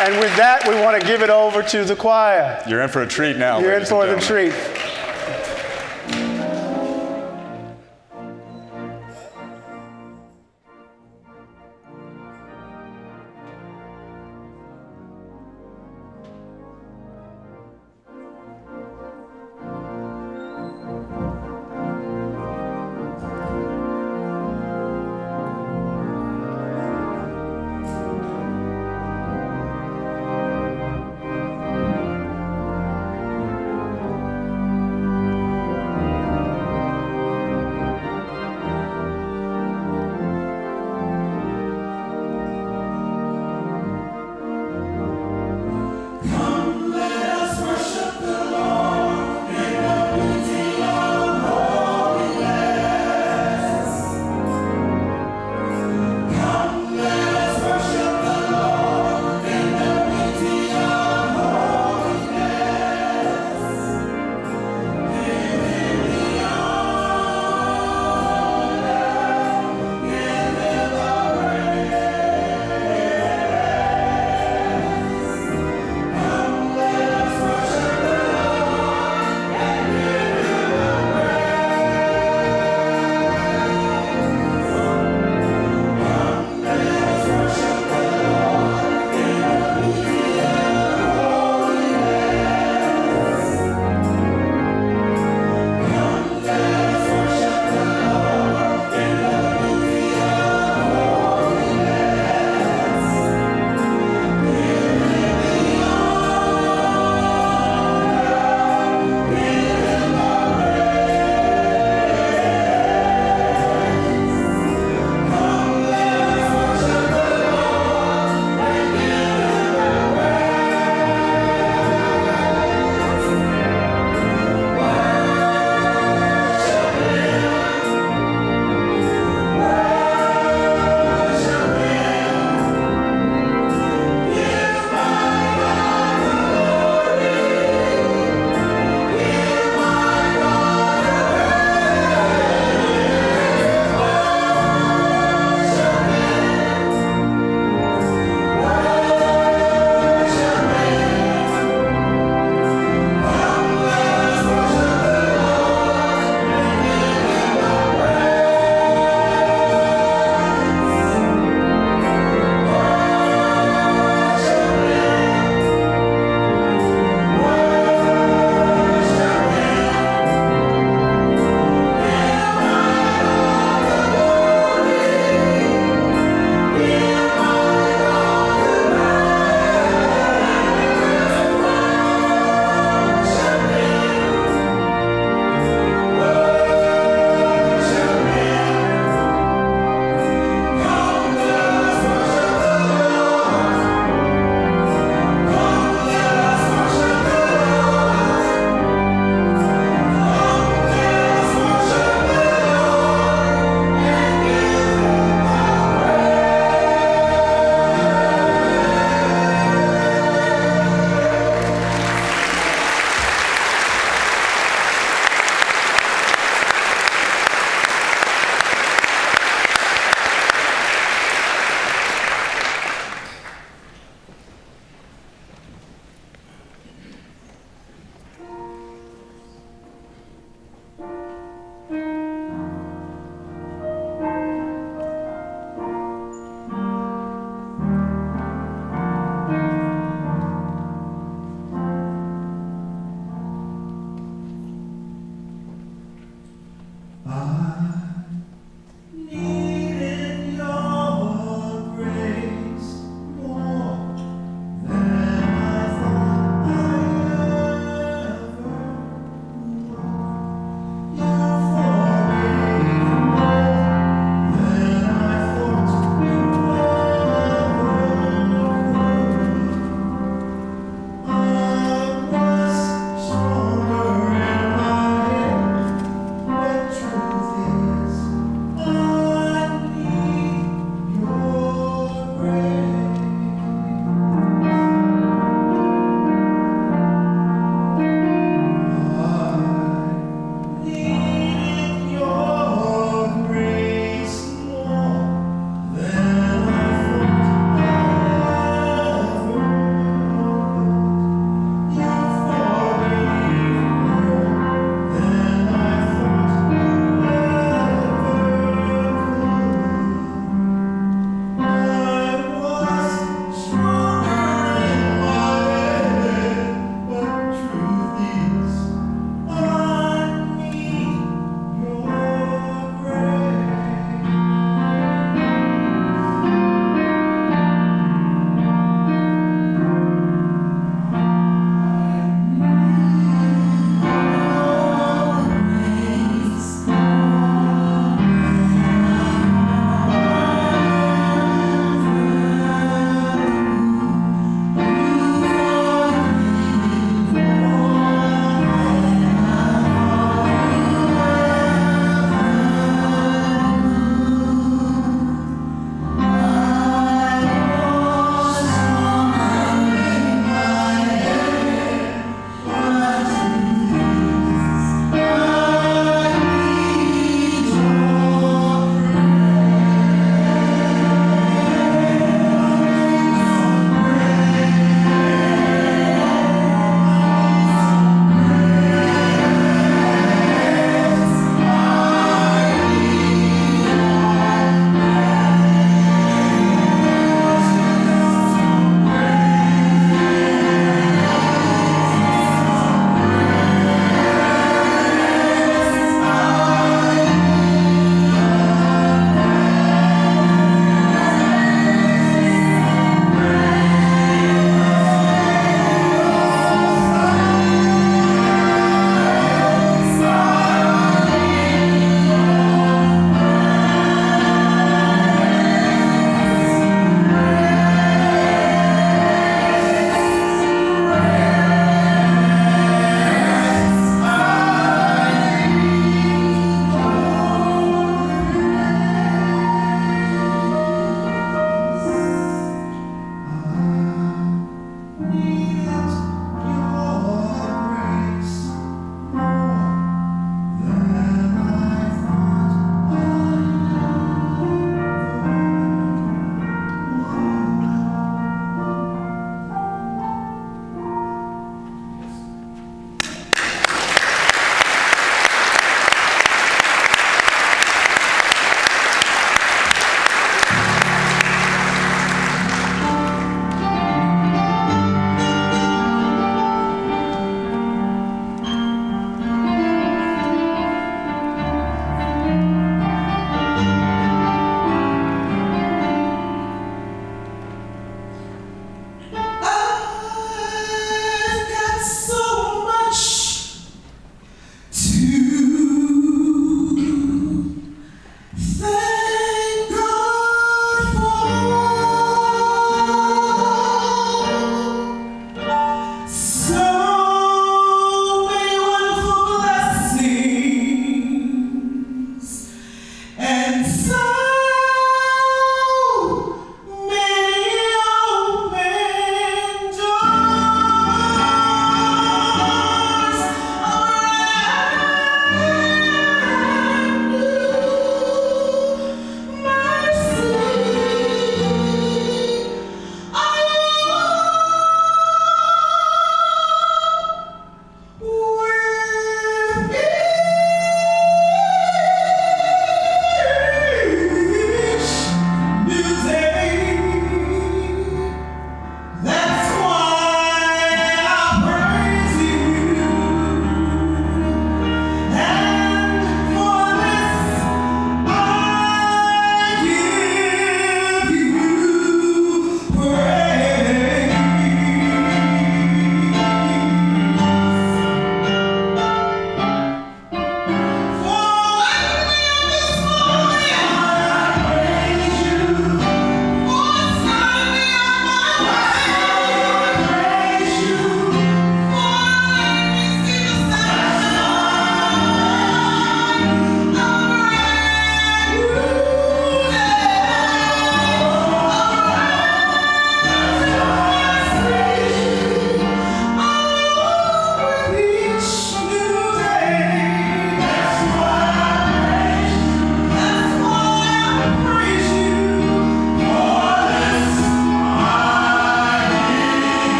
And with that, we want to give it over to the choir. You're in for a treat now. You're in for the treat.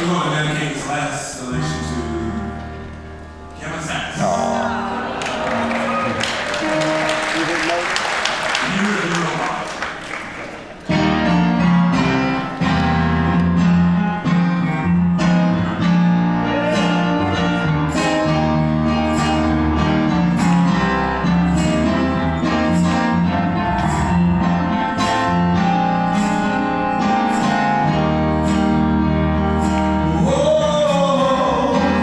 We're going to dedicate this last selection to Kevin Sachs. You didn't know that? You really know a lot. Oh,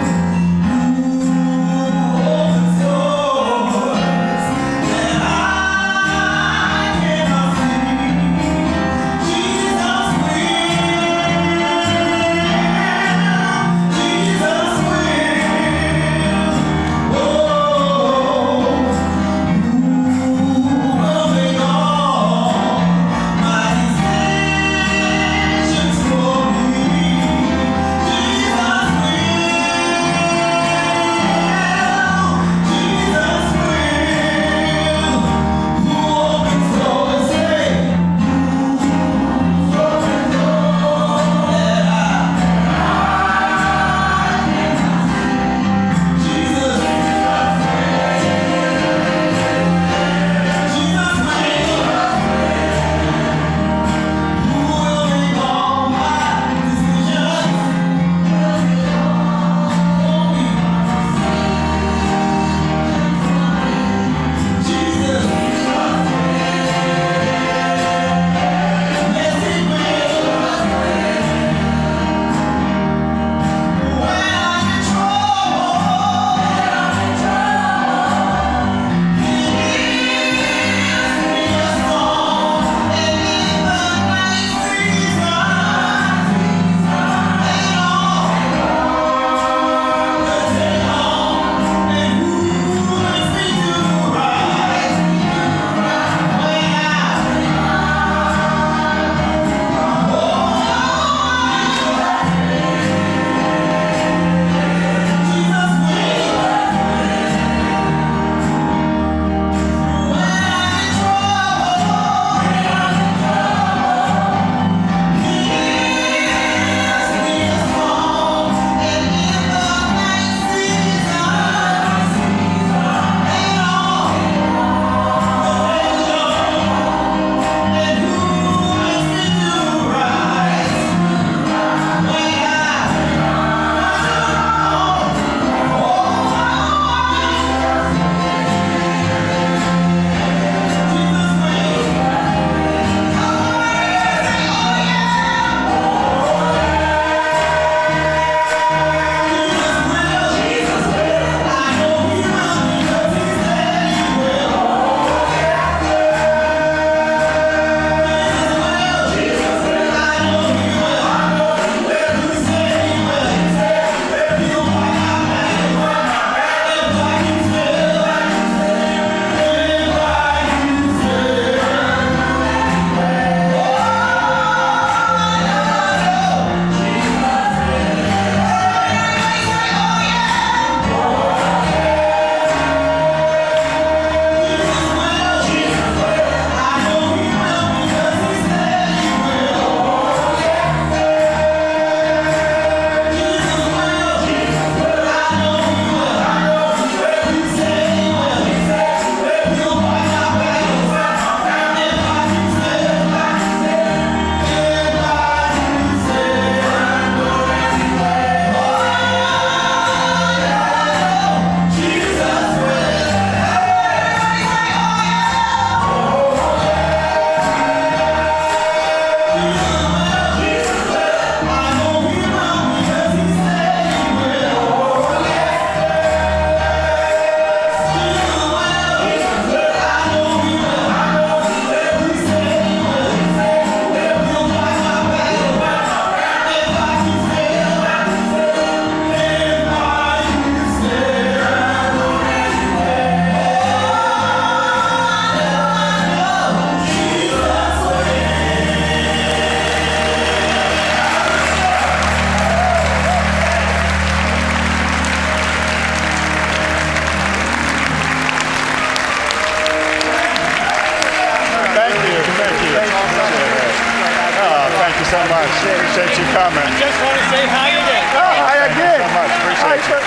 so much. Appreciate you coming. I just want to say hi again. Hi again. So much. Appreciate you.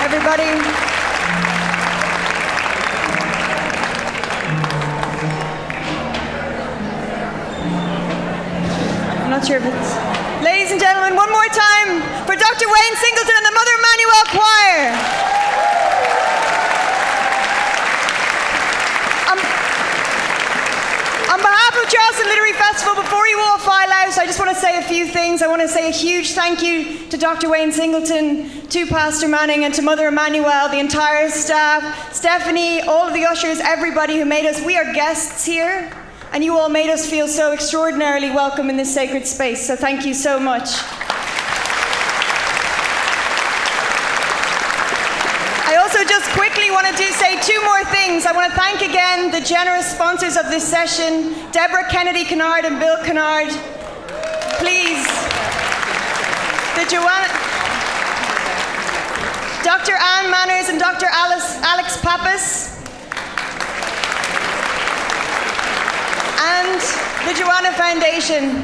Everybody. I'm not sure if it's... Ladies and gentlemen, one more time for Dr. Wayne Singleton and the Mother Emanuel Choir. On behalf of Charleston Literary Festival, before you all file out, I just want to say a few things. I want to say a huge thank you to Dr. Wayne Singleton, to Pastor Manning, and to Mother Emanuel, the entire staff, Stephanie, all of the ushers, everybody who made us. We are guests here, and you all made us feel so extraordinarily welcome in this sacred space, so thank you so much. I also just quickly wanted to say two more things. I want to thank again the generous sponsors of this session, Deborah Kennedy Kennard and Bill Kennard. Please, Dr. Ann Manners and Dr. Alex Pappas, and the Joanna Foundation.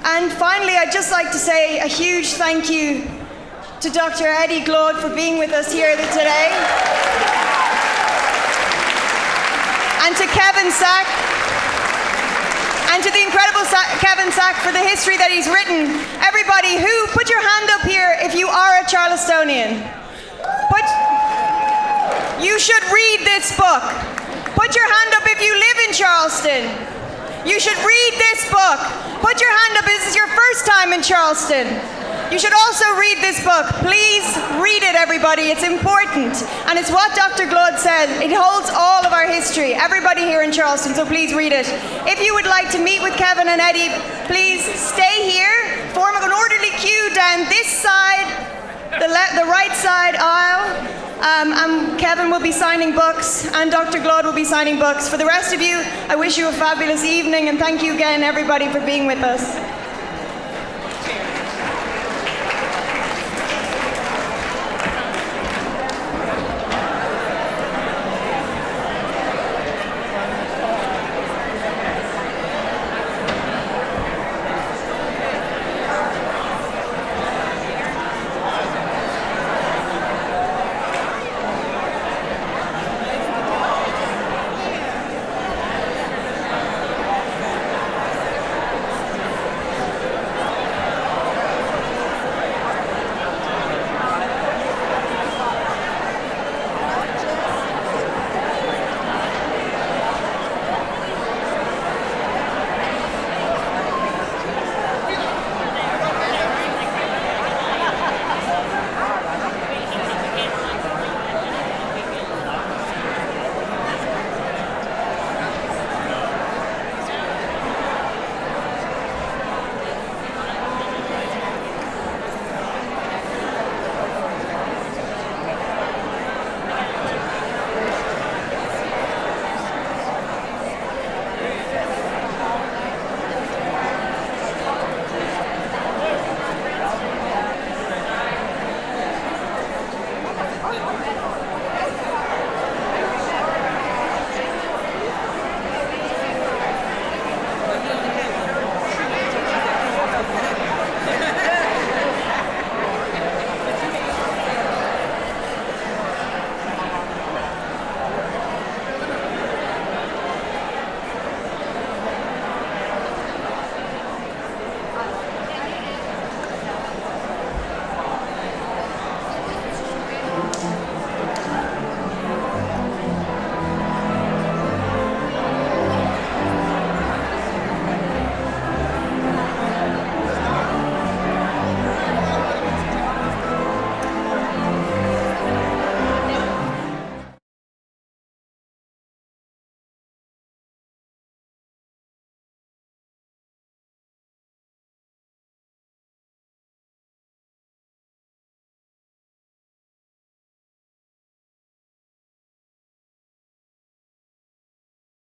And finally, I'd just like to say a huge thank you to Dr. Eddie Glaude for being with us here today, and to Kevin Sack, and to the incredible Kevin Sack for the history that he's written. Everybody put your hand up here if you are a Charlestonian. You should read this book. Put your hand up if you live in Charleston. You should read this book. Put your hand up if this is your first time in Charleston. You should also read this book. Please read it, everybody. It's important. And it's what Dr. Glaude said. It holds all of our history. Everybody here in Charleston, so please read it. If you would like to meet with Kevin and Eddie, please stay here. Form an orderly queue down this side, the right side aisle. And Kevin will be signing books, and Dr. Glaude will be signing books. For the rest of you, I wish you a fabulous evening, and thank you again, everybody, for being with us.